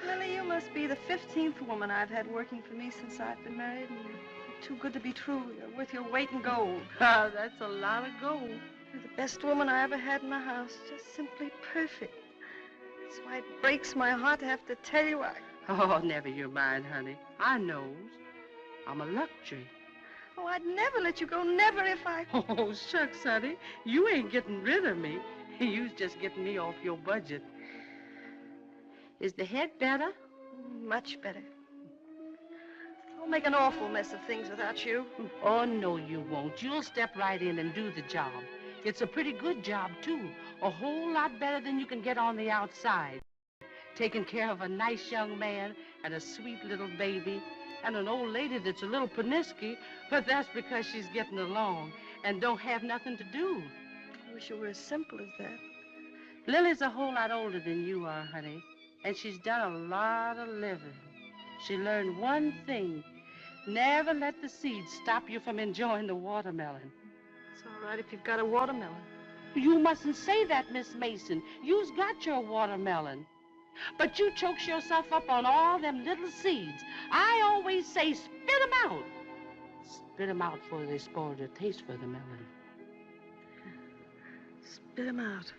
Lily, you must be the 15th woman I've had working for me since I've been married, and you're too good to be true. You're worth your weight in gold. Oh, that's a lot of gold. You're the best woman I ever had in my house. Just simply perfect. That's why it breaks my heart to have to tell you Oh, never you mind, honey. I knows. I'm a luxury. Oh, I'd never let you go, never if I... Oh, shucks, honey. You ain't getting rid of me. You's just getting me off your budget. Is the head better? Much better. I'll make an awful mess of things without you. Oh, no, you won't. You'll step right in and do the job. It's a pretty good job, too. A whole lot better than you can get on the outside. Taking care of a nice young man and a sweet little baby and an old lady that's a little pernisky, but that's because she's getting along and don't have nothing to do. I wish it were as simple as that. Lily's a whole lot older than you are, honey, and she's done a lot of living. She learned one thing. Never let the seeds stop you from enjoying the watermelon. It's all right if you've got a watermelon. You mustn't say that, Miss Mason. You's got your watermelon. But you chokes yourself up on all them little seeds. I always say spit 'em out. Spit 'em out before they spoil your taste for the melon. Spit 'em out.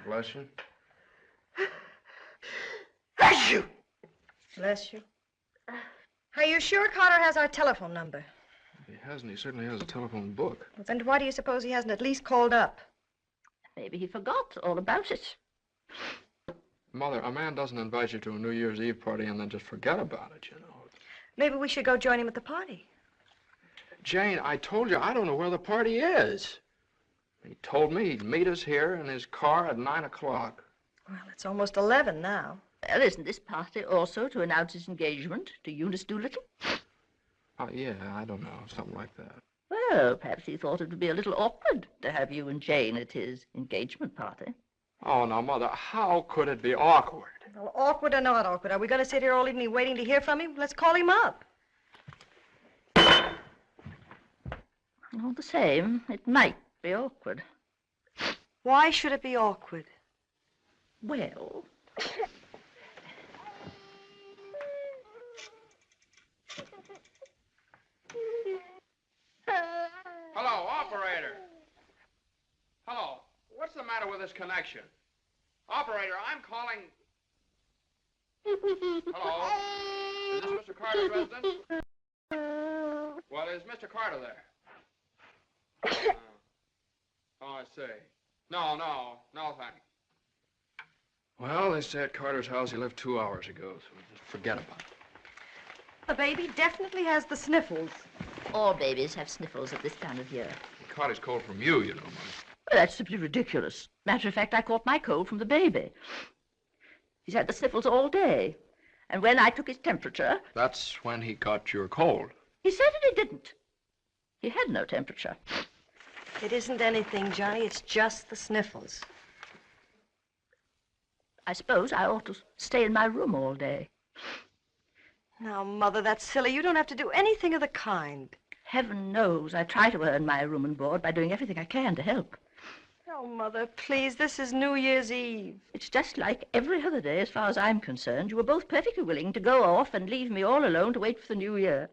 Bless you. Bless you! Bless you. Are you sure Carter has our telephone number? If he hasn't, he certainly has a telephone book. Well, then why do you suppose he hasn't at least called up? Maybe he forgot all about it. Mother, a man doesn't invite you to a New Year's Eve party and then just forget about it, you know. Maybe we should go join him at the party. Jane, I told you I don't know where the party is. He told me he'd meet us here in his car at 9 o'clock. Well, it's almost 11 now. Well, isn't this party also to announce his engagement to Eunice Doolittle? Oh, yeah, I don't know, something like that. Well, perhaps he thought it would be a little awkward to have you and Jane at his engagement party. Oh, now, Mother, how could it be awkward? Well, awkward or not awkward, are we going to sit here all evening waiting to hear from him? Let's call him up. All the same, it might be awkward. Why should it be awkward? Well... Hello, operator. Hello. What's the matter with this connection? Operator, I'm calling... Hello? Is this Mr. Carter's residence? Well, is Mr. Carter there? Oh, I see. No, thanks. Well, they say at Carter's house he left 2 hours ago, so just forget about it. The baby definitely has the sniffles. All babies have sniffles at this time of year. He caught his cold from you, you know, Mother. Well, that's simply ridiculous. Matter of fact, I caught my cold from the baby. He's had the sniffles all day. And when I took his temperature... That's when he caught your cold. He said he didn't. He had no temperature. It isn't anything, Johnny. It's just the sniffles. I suppose I ought to stay in my room all day. Now, Mother, that's silly. You don't have to do anything of the kind. Heaven knows I try to earn my room and board by doing everything I can to help. Oh, Mother, please, this is New Year's Eve. It's just like every other day as far as I'm concerned. You were both perfectly willing to go off and leave me all alone to wait for the New Year.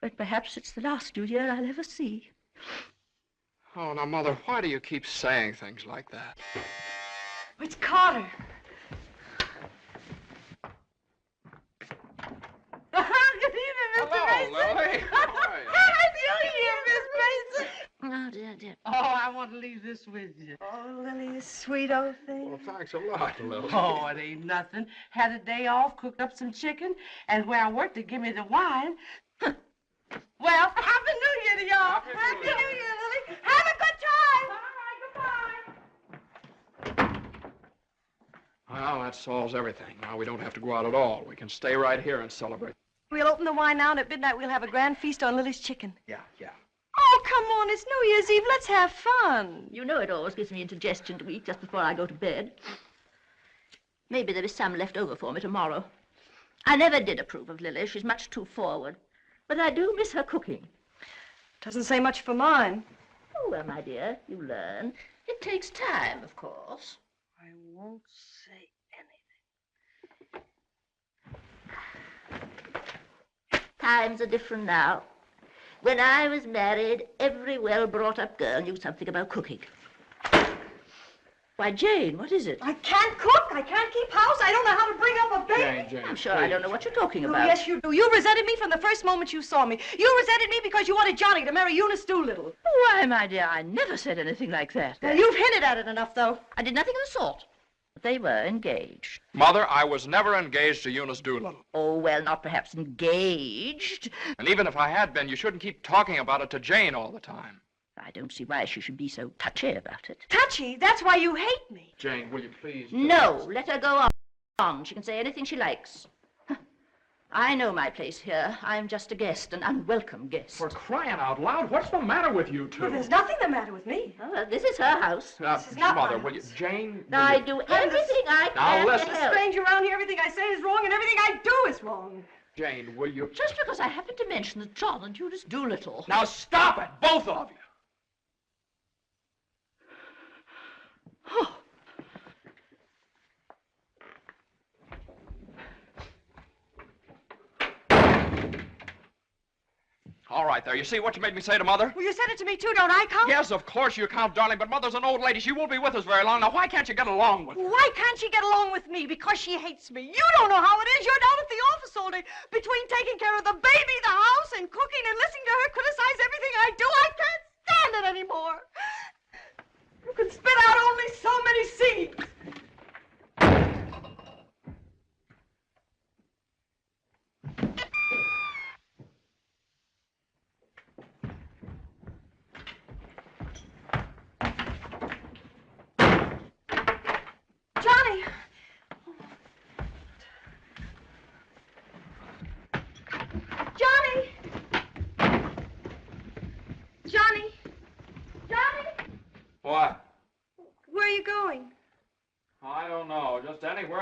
But perhaps it's the last New Year I'll ever see. Oh, now, Mother, why do you keep saying things like that? It's Carter. Good evening, Mr. Mason. Hello, Lily. Happy New Year, Miss Mason. Oh, dear. Oh, I want to leave this with you. Oh, Lily, you sweet old thing. Well, thanks a lot, Lily. Oh, it ain't nothing. Had a day off, cooked up some chicken, and where I worked, they give me the wine. Well, Happy New Year to y'all. Happy New Year, Lily. Have a good time. All right, goodbye. Well, that solves everything. Now we don't have to go out at all. We can stay right here and celebrate. We'll open the wine now, and at midnight we'll have a grand feast on Lily's chicken. Yeah. Oh, come on. It's New Year's Eve. Let's have fun. You know it always gives me indigestion to eat just before I go to bed. Maybe there is some left over for me tomorrow. I never did approve of Lily. She's much too forward. But I do miss her cooking. Doesn't say much for mine. Oh, well, my dear, you learn. It takes time, of course. I won't say anything. Times are different now. When I was married, every well-brought-up girl knew something about cooking. Why, Jane, what is it? I can't cook. I can't keep house. I don't know how to bring up a baby. Jane, I'm sure I don't know what you're talking Oh, about. yes, you do. You resented me from the first moment you saw me. You resented me because you wanted Johnny to marry Eunice Doolittle. Why, my dear, I never said anything like that. Well, you've hinted at it enough, though. I did nothing of the sort. They were engaged. Mother, I was never engaged to Eunice Doolittle. Oh, well, not perhaps engaged. And even if I had been, you shouldn't keep talking about it to Jane all the time. I don't see why she should be so touchy about it. Touchy? That's why you hate me. Jane, will you please... No, let her go on. She can say anything she likes. I know my place here. I'm just a guest, an unwelcome guest. For crying out loud, what's the matter with you two? Well, there's nothing the matter with me. Oh, well, this is her house. This is not Mother, my will you... house. Jane... I do everything I can listen. to There's a help. stranger around here. Everything I say is wrong, and everything I do is wrong. Jane, will you... Just because I happened to mention that John and Eunice Doolittle... Now stop it, both of you! Oh. All right, there. You see what you made me say to Mother? Well, you said it to me, too. Don't I count? Yes, of course you count, darling, but Mother's an old lady. She won't be with us very long. Now, why can't you get along with her? Why can't she get along with me? Because she hates me. You don't know how it is. You're down at the office all day. Between taking care of the baby, the house, and cooking, and listening to her criticize everything I do, I can't stand it anymore. You can spit out only so many seeds.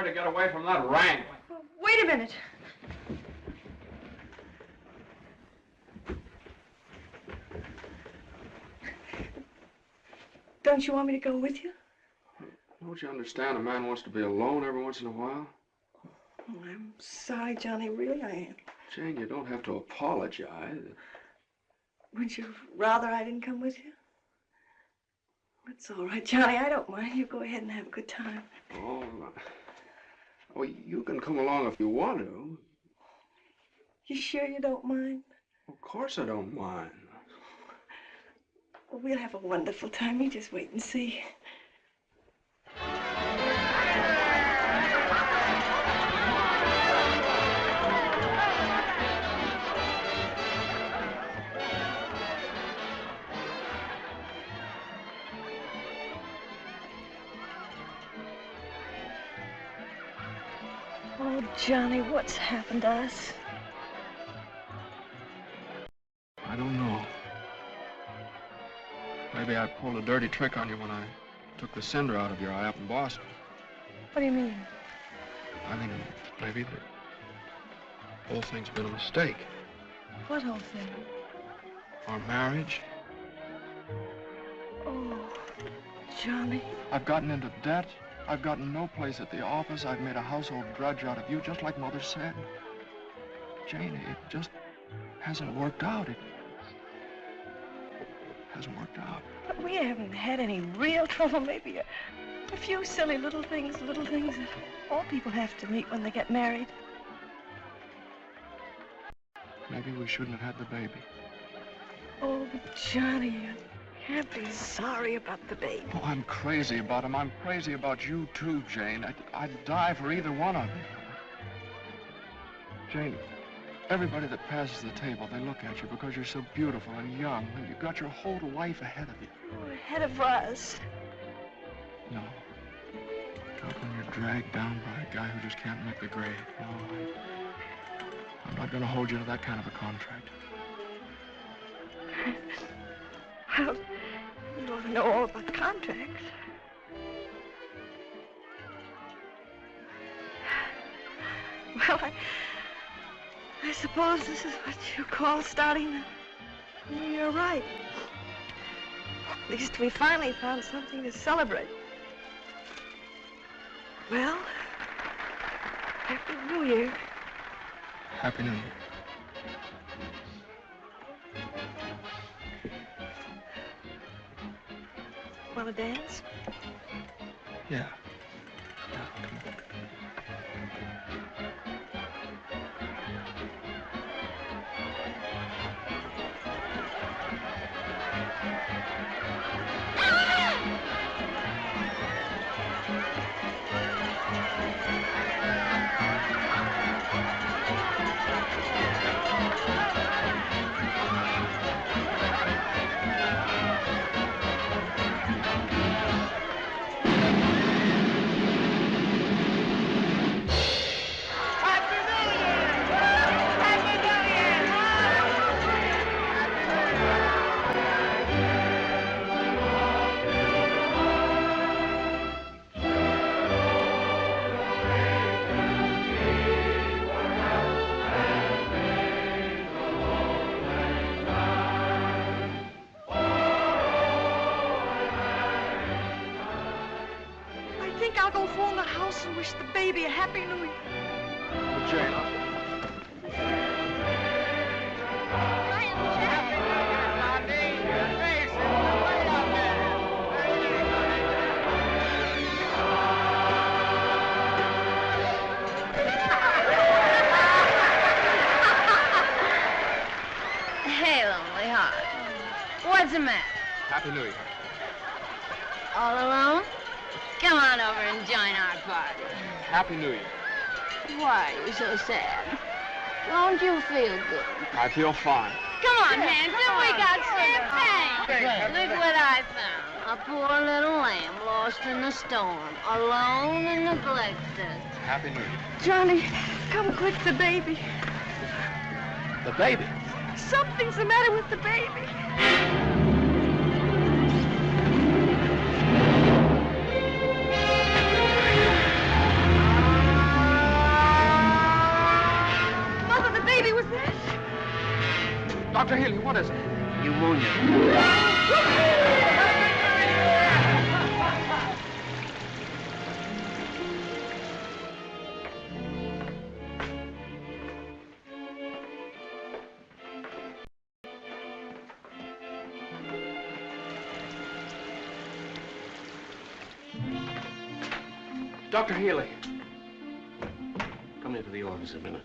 to get away from that rank. Wait a minute. Don't you want me to go with you? Don't you understand? A man wants to be alone every once in a while. Oh, I'm sorry, Johnny. Really, I am. Jane, you don't have to apologize. Would you rather I didn't come with you? It's all right, Johnny. I don't mind. You go ahead and have a good time. Oh, well, you can come along if you want to. You sure you don't mind? Of course I don't mind. Well, we'll have a wonderful time. You just wait and see. Oh, Johnny, what's happened to us? I don't know. Maybe I pulled a dirty trick on you when I took the cinder out of your eye up in Boston. What do you mean? I mean, maybe the whole thing's been a mistake. What whole thing? Our marriage. Oh, Johnny. I've gotten into debt. I've gotten no place at the office. I've made a household drudge out of you, just like Mother said. Jane, it just hasn't worked out. It hasn't worked out. But we haven't had any real trouble. Maybe a few silly little things that all people have to meet when they get married. Maybe we shouldn't have had the baby. Oh, Johnny, you can't be sorry about the baby. Oh, I'm crazy about him. I'm crazy about you, too, Jane. I'd die for either one of you. Jane, everybody that passes the table, they look at you because you're so beautiful and young, and you've got your whole life ahead of you. Oh, ahead of us. No. Not when you're dragged down by a guy who just can't make the grade. No, I'm not going to hold you to that kind of a contract. Well, you ought to know all about contracts. Well, I suppose this is what you call starting the new year right. At least we finally found something to celebrate. Well, Happy New Year. Happy New Year. Want to dance? Yeah. I'll go phone the house and wish the baby a Happy New Year. Well, Jane, Hey, lonely heart. What's the matter? Happy New Year. All alone? Come on over and join our party. Happy New Year. Why are you so sad? Don't you feel good? I feel fine. Come on, handsome, we got champagne. Look what I found. A poor little lamb lost in the storm, alone and neglected. Happy New Year. Johnny, come quick, the baby. The baby? Something's the matter with the baby. Dr. Healy. Come into the office a minute.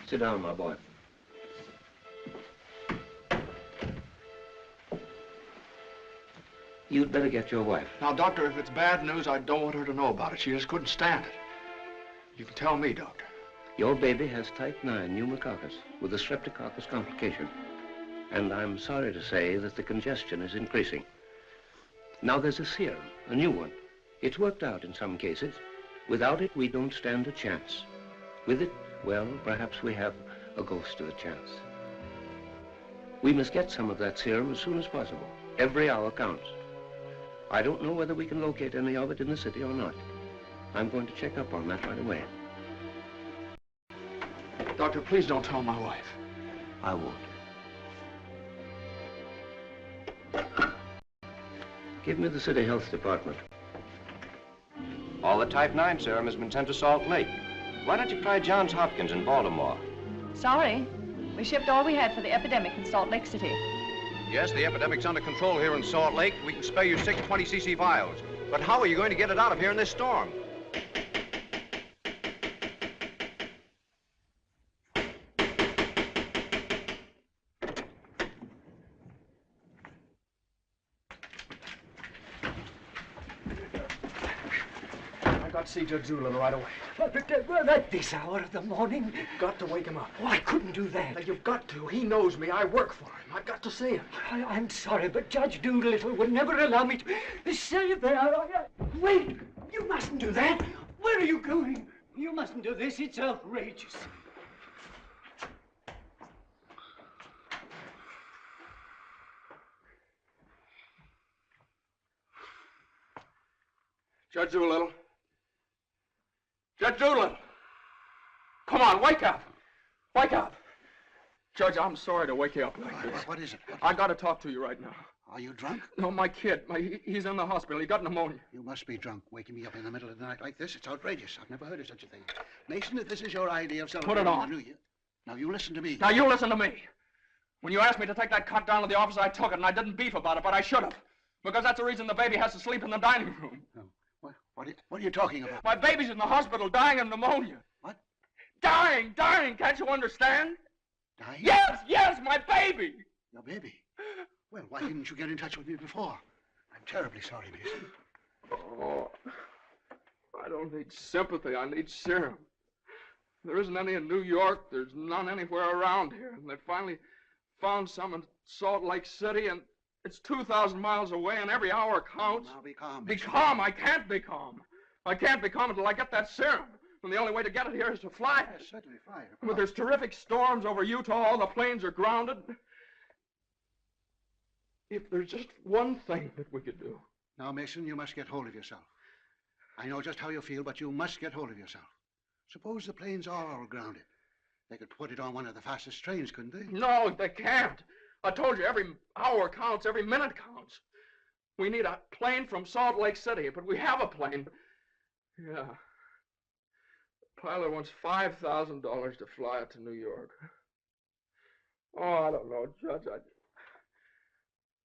Sit down, my boy. You'd better get your wife. Now, Doctor, if it's bad news, I don't want her to know about it. She just couldn't stand it. You can tell me, Doctor. Your baby has type 9 pneumococcus with a streptococcus complication. And I'm sorry to say that the congestion is increasing. Now there's a serum, a new one. It's worked out in some cases. Without it, we don't stand a chance. With it, well, perhaps we have a ghost of a chance. We must get some of that serum as soon as possible. Every hour counts. I don't know whether we can locate any of it in the city or not. I'm going to check up on that right away. Doctor, please don't tell my wife. I won't. Give me the city health department. All the type 9 serum has been sent to Salt Lake. Why don't you try Johns Hopkins in Baltimore? Sorry. We shipped all we had for the epidemic in Salt Lake City. Yes, the epidemic's under control here in Salt Lake. We can spare you 6 20cc vials. But how are you going to get it out of here in this storm? I got to see Judge Doolittle right away. But at this hour of the morning? You've got to wake him up. Oh, I couldn't do that. Now, you've got to. He knows me. I work for him. I've got to see him. I'm sorry, but Judge Doolittle would never allow me to say there. Wait! You mustn't do that. Where are you going? You mustn't do this. It's outrageous. Judge Doolittle. Judge Doolittle! Come on, wake up! Wake up! Judge, I'm sorry to wake you up like this. What is it? I got to talk to you right now. Are you drunk? No, my kid. He's in the hospital. He got pneumonia. You must be drunk, waking me up in the middle of the night like this. It's outrageous. I've never heard of such a thing. Mason, if this is your idea of celebrating Put it on. the New Year... Now, you listen to me. Now, you listen to me. When you asked me to take that cut down to the office, I took it, and I didn't beef about it, but I should have. Because that's the reason the baby has to sleep in the dining room. No. What are you talking about? My baby's in the hospital dying of pneumonia. What? Dying! Can't you understand? Dying? Yes, my baby! Your baby? Well, why didn't you get in touch with me before? I'm terribly sorry, Mason. Oh, I don't need sympathy. I need serum. There isn't any in New York. There's none anywhere around here. And they finally found some in Salt Lake City, and it's 2,000 miles away, and every hour counts. Now, be calm. Be calm. I can't be calm. I can't be calm until I get that serum. And the only way to get it here is to fly it. Yes, certainly fly it. But there's terrific storms over Utah. All the planes are grounded. If there's just one thing that we could do. Now, Mason, you must get hold of yourself. I know just how you feel, but you must get hold of yourself. Suppose the planes are all grounded. They could put it on one of the fastest trains, couldn't they? No, they can't. I told you, every hour counts, every minute counts. We need a plane from Salt Lake City, but we have a plane. Yeah. The pilot wants $5,000 to fly it to New York. Oh, I don't know, Judge.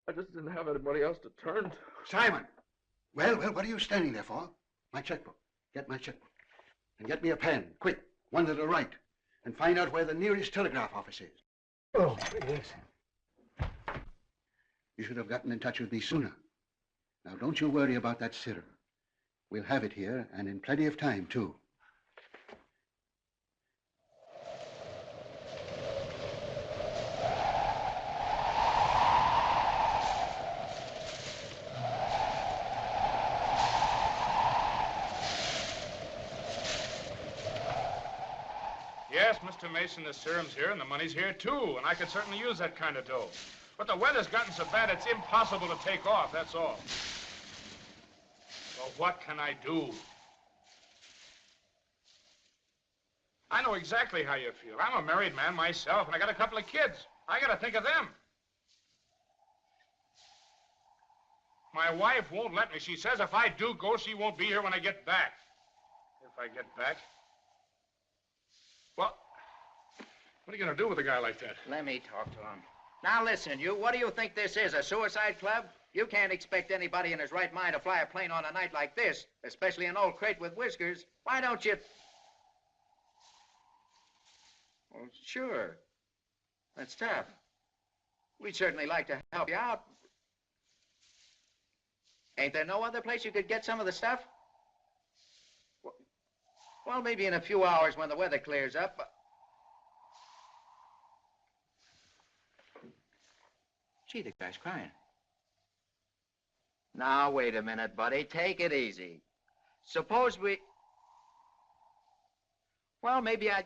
I just didn't have anybody else to turn to. Simon! Well, what are you standing there for? My checkbook. Get my checkbook. And get me a pen, quick, one that'll write. And find out where the nearest telegraph office is. Oh, yes. You should have gotten in touch with me sooner. Now, don't you worry about that serum. We'll have it here, and in plenty of time, too. Yes, Mr. Mason, the serum's here and the money's here, too, and I could certainly use that kind of dough. But the weather's gotten so bad it's impossible to take off, that's all. Well, what can I do? I know exactly how you feel. I'm a married man myself, and I got a couple of kids. I gotta think of them. My wife won't let me. She says if I do go, she won't be here when I get back. If I get back? Well, what are you gonna do with a guy like that? Let me talk to him. Now listen, you, what do you think this is, a suicide club? You can't expect anybody in his right mind to fly a plane on a night like this, especially an old crate with whiskers. Why don't you... Well, sure. That's tough. We'd certainly like to help you out. Ain't there no other place you could get some of the stuff? Well, maybe in a few hours when the weather clears up. Gee, the guy's crying. Now, wait a minute, buddy. Take it easy. Suppose we... Well, maybe I...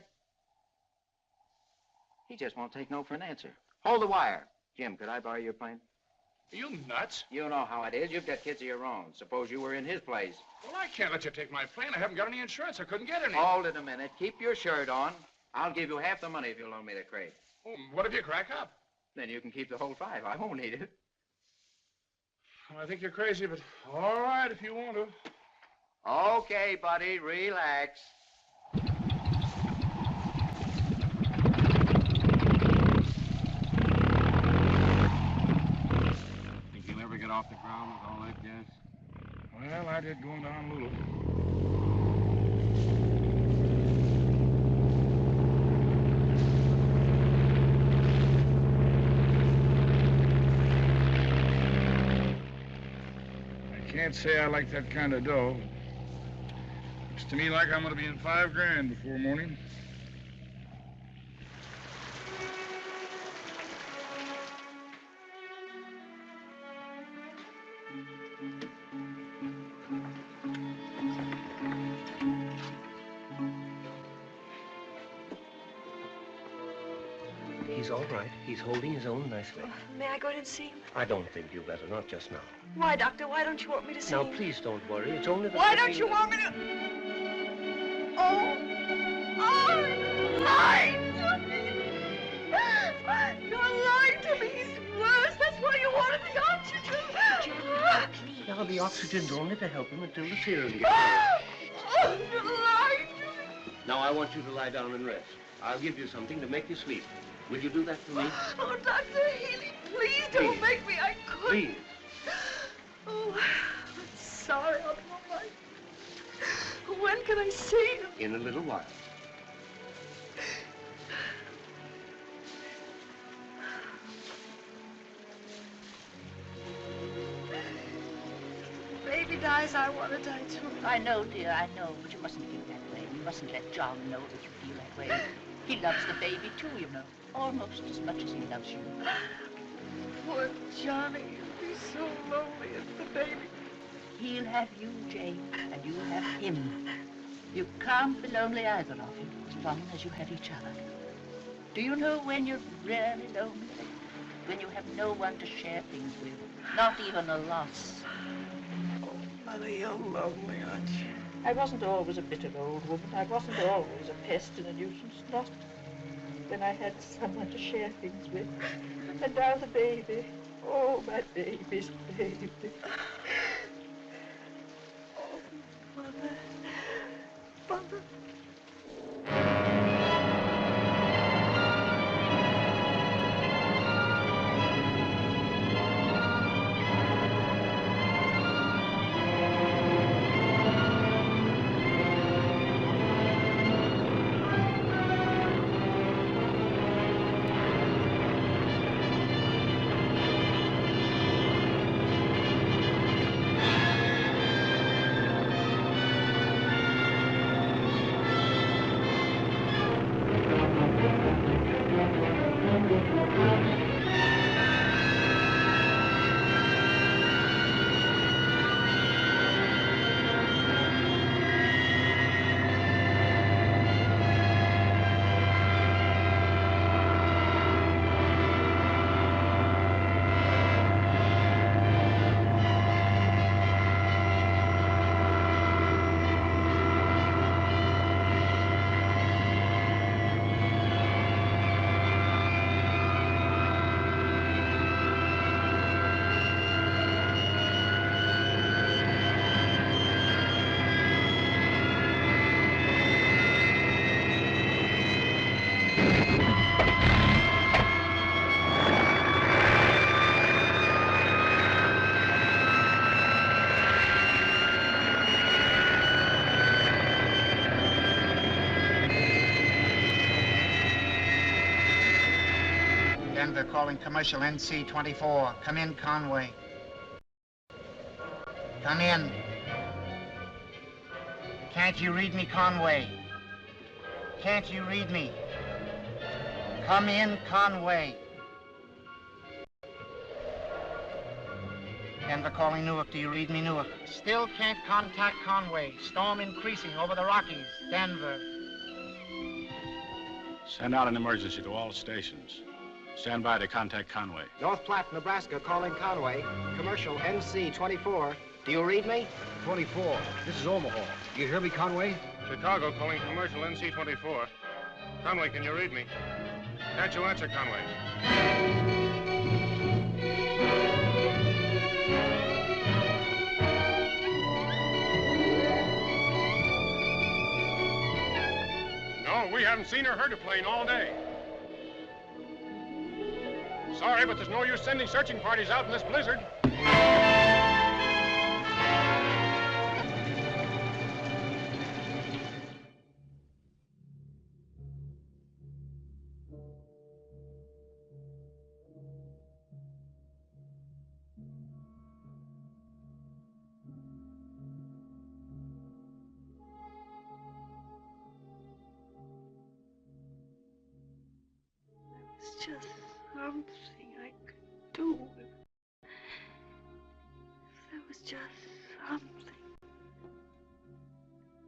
He just won't take no for an answer. Hold the wire. Jim, could I borrow your plane? Are you nuts? You know how it is. You've got kids of your own. Suppose you were in his place. Well, I can't let you take my plane. I haven't got any insurance. I couldn't get any. Hold it a minute. Keep your shirt on. I'll give you half the money if you'll loan me the crate. Oh, what if you crack up? Then you can keep the whole 5. I won't need it. Well, I think you're crazy, but all right if you want to. Okay, buddy. Relax. Think you'll ever get off the ground with all that gas? Well, I did going down a little. Can't say I like that kind of dough. Looks to me like I'm going to be in $5 grand before morning. He's all right. He's holding his own nicely. May I go in and see him? I don't think you better, not just now. Why, Doctor? Why don't you want me to see Now, him? please don't worry. It's only the... Why don't you want me to... Oh, lying to me. You're lying to me. He's worse. That's why you wanted the oxygen. Now, the oxygen's only to help him until the serum gets there. Oh, you're lying to me. Now, I want you to lie down and rest. I'll give you something to make you sleep. Will you do that for me? Oh, Dr. Healy, please don't make me. I couldn't. Please. Oh, I'm sorry. I'll do all right. When can I see him? In a little while. Baby dies, I want to die too. I know, dear, I know, but you mustn't feel that way. You mustn't let John know that you feel that way. He loves the baby, too, you know. Almost as much as he loves you. Poor Johnny, he'll be so lonely as the baby. He'll have you, Jane, and you'll have him. You can't be lonely either of you, as long as you have each other. Do you know when you're really lonely? When you have no one to share things with, not even a loss. Oh, Mother, you're lonely, aren't you? I wasn't always a bitter old woman. I wasn't always a pest and a nuisance, not when I had someone to share things with. And now the baby. Oh, my baby's baby. Oh, Mother. Mother. Denver calling commercial NC-24. Come in, Conway. Come in. Can't you read me, Conway? Can't you read me? Come in, Conway. Denver calling Newark. Do you read me, Newark? Still can't contact Conway. Storm increasing over the Rockies. Denver. Send out an emergency to all stations. Stand by to contact Conway. North Platte, Nebraska, calling Conway. Commercial NC-24. Do you read me? 24. This is Omaha. You hear me, Conway? Chicago calling commercial NC-24. Conway, can you read me? Can't you answer, Conway? No, we haven't seen or heard a plane all day. Sorry, but there's no use sending searching parties out in this blizzard. It's just something I could do. There was just something.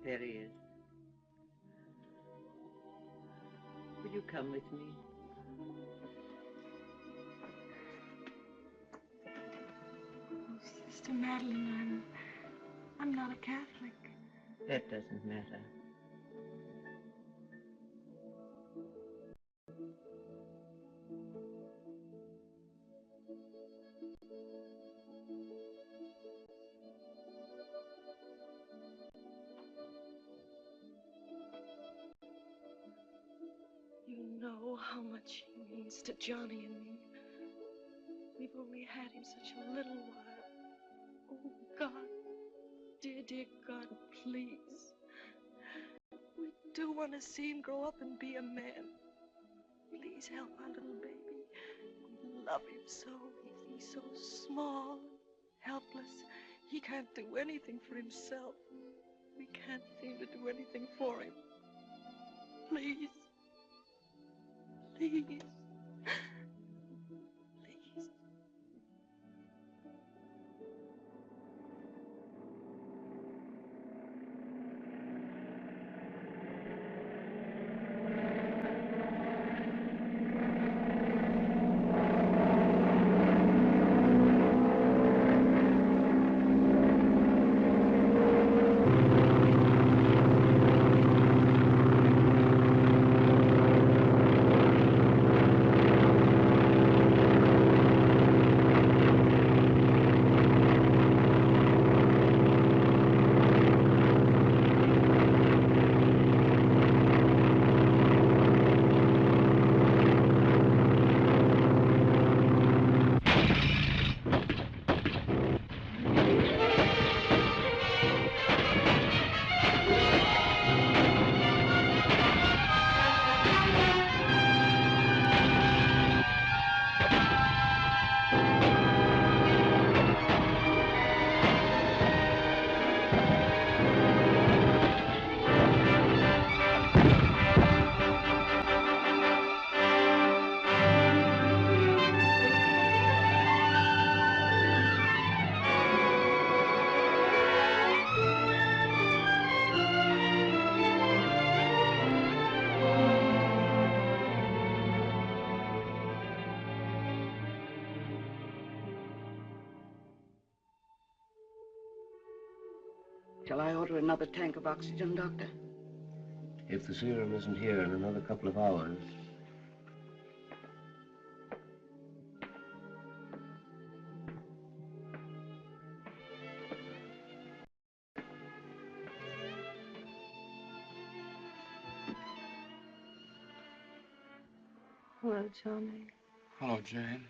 There he is. Will you come with me? Oh, Sister Madeline, I'm not a Catholic. That doesn't matter. You know how much he means to Johnny and me. We've only had him such a little while. Oh, God, dear, dear God, please. We do want to see him grow up and be a man. Please help our little baby. We love him so. He's so small, helpless. He can't do anything for himself. We can't seem to do anything for him. Please. Please. Please. Shall I order another tank of oxygen, Doctor? If the serum isn't here in another couple of hours. Hello, Johnny. Hello, Jane.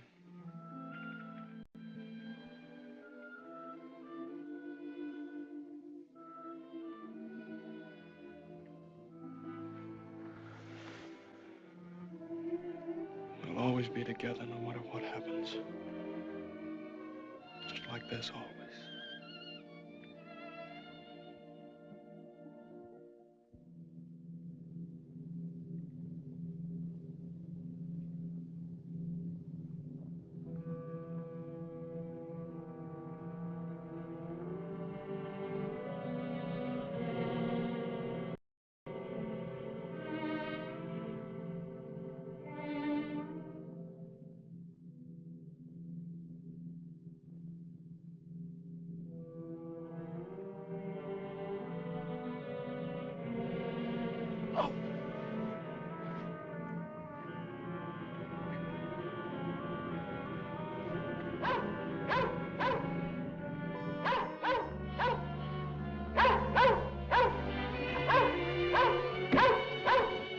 always be together no matter what happens. Just like this always.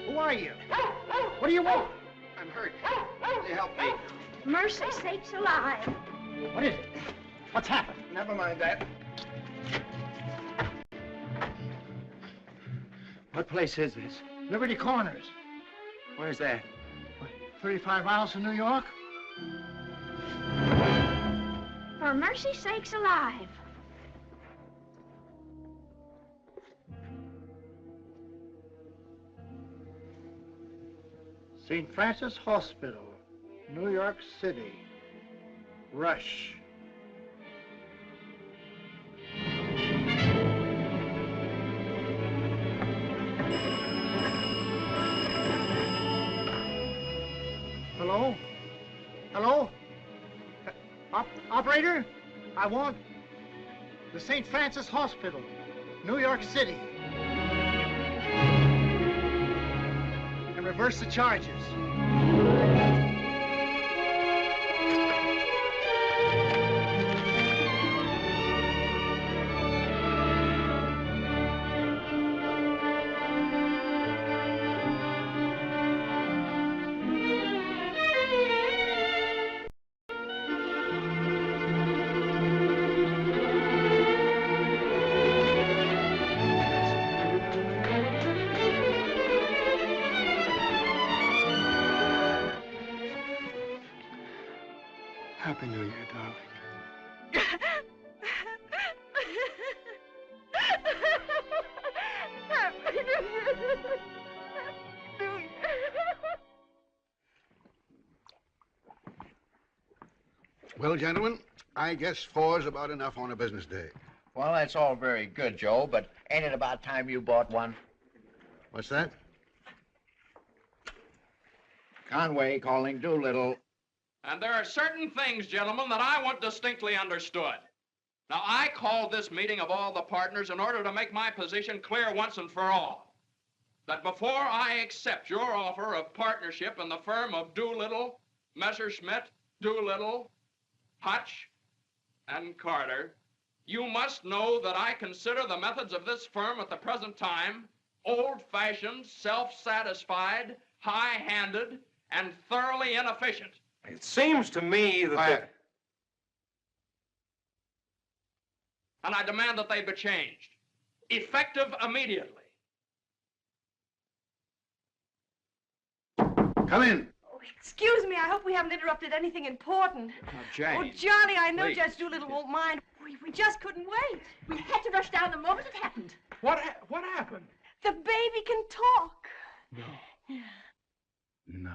Who are you? What do you want? I'm hurt. Will you help me? Mercy sakes alive. What is it? What's happened? Never mind that. What place is this? Liberty Corners. Where's that? 35 miles from New York? For mercy sakes alive. St. Francis Hospital, New York City. Rush. Hello? Hello? Operator? I want the St. Francis Hospital, New York City. And reverse the charges. Happy New Year, darling. Well, gentlemen, I guess 4's about enough on a business day. Well, that's all very good, Joe, but ain't it about time you bought one? What's that? Conway calling Doolittle. And there are certain things, gentlemen, that I want distinctly understood. Now, I called this meeting of all the partners in order to make my position clear once and for all. That before I accept your offer of partnership in the firm of Doolittle, Messerschmitt, Doolittle, Hutch, and Carter, you must know that I consider the methods of this firm at the present time old-fashioned, self-satisfied, high-handed, and thoroughly inefficient. It seems to me that... And I demand that they be changed, effective immediately. Come in. Oh, excuse me, I hope we haven't interrupted anything important. Jane. Oh, Johnny, I know Please. Judge Doolittle won't mind. We just couldn't wait. We had to rush down the moment it happened. What happened? The baby can talk. No.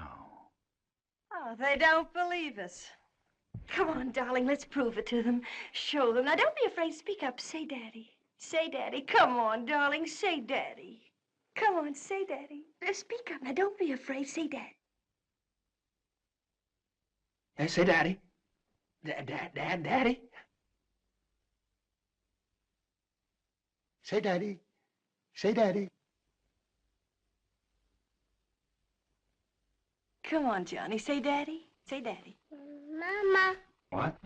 Oh, they don't believe us. Come on, darling, let's prove it to them. Show them. Now, don't be afraid. Speak up. Say Daddy. Say Daddy. Come on, darling. Say Daddy. Come on, say Daddy. Speak up. Now, don't be afraid. Say Daddy. Say Daddy. Daddy. Say Daddy. Say Daddy. Come on, Johnny. Say Daddy. Say Daddy. Mama. What?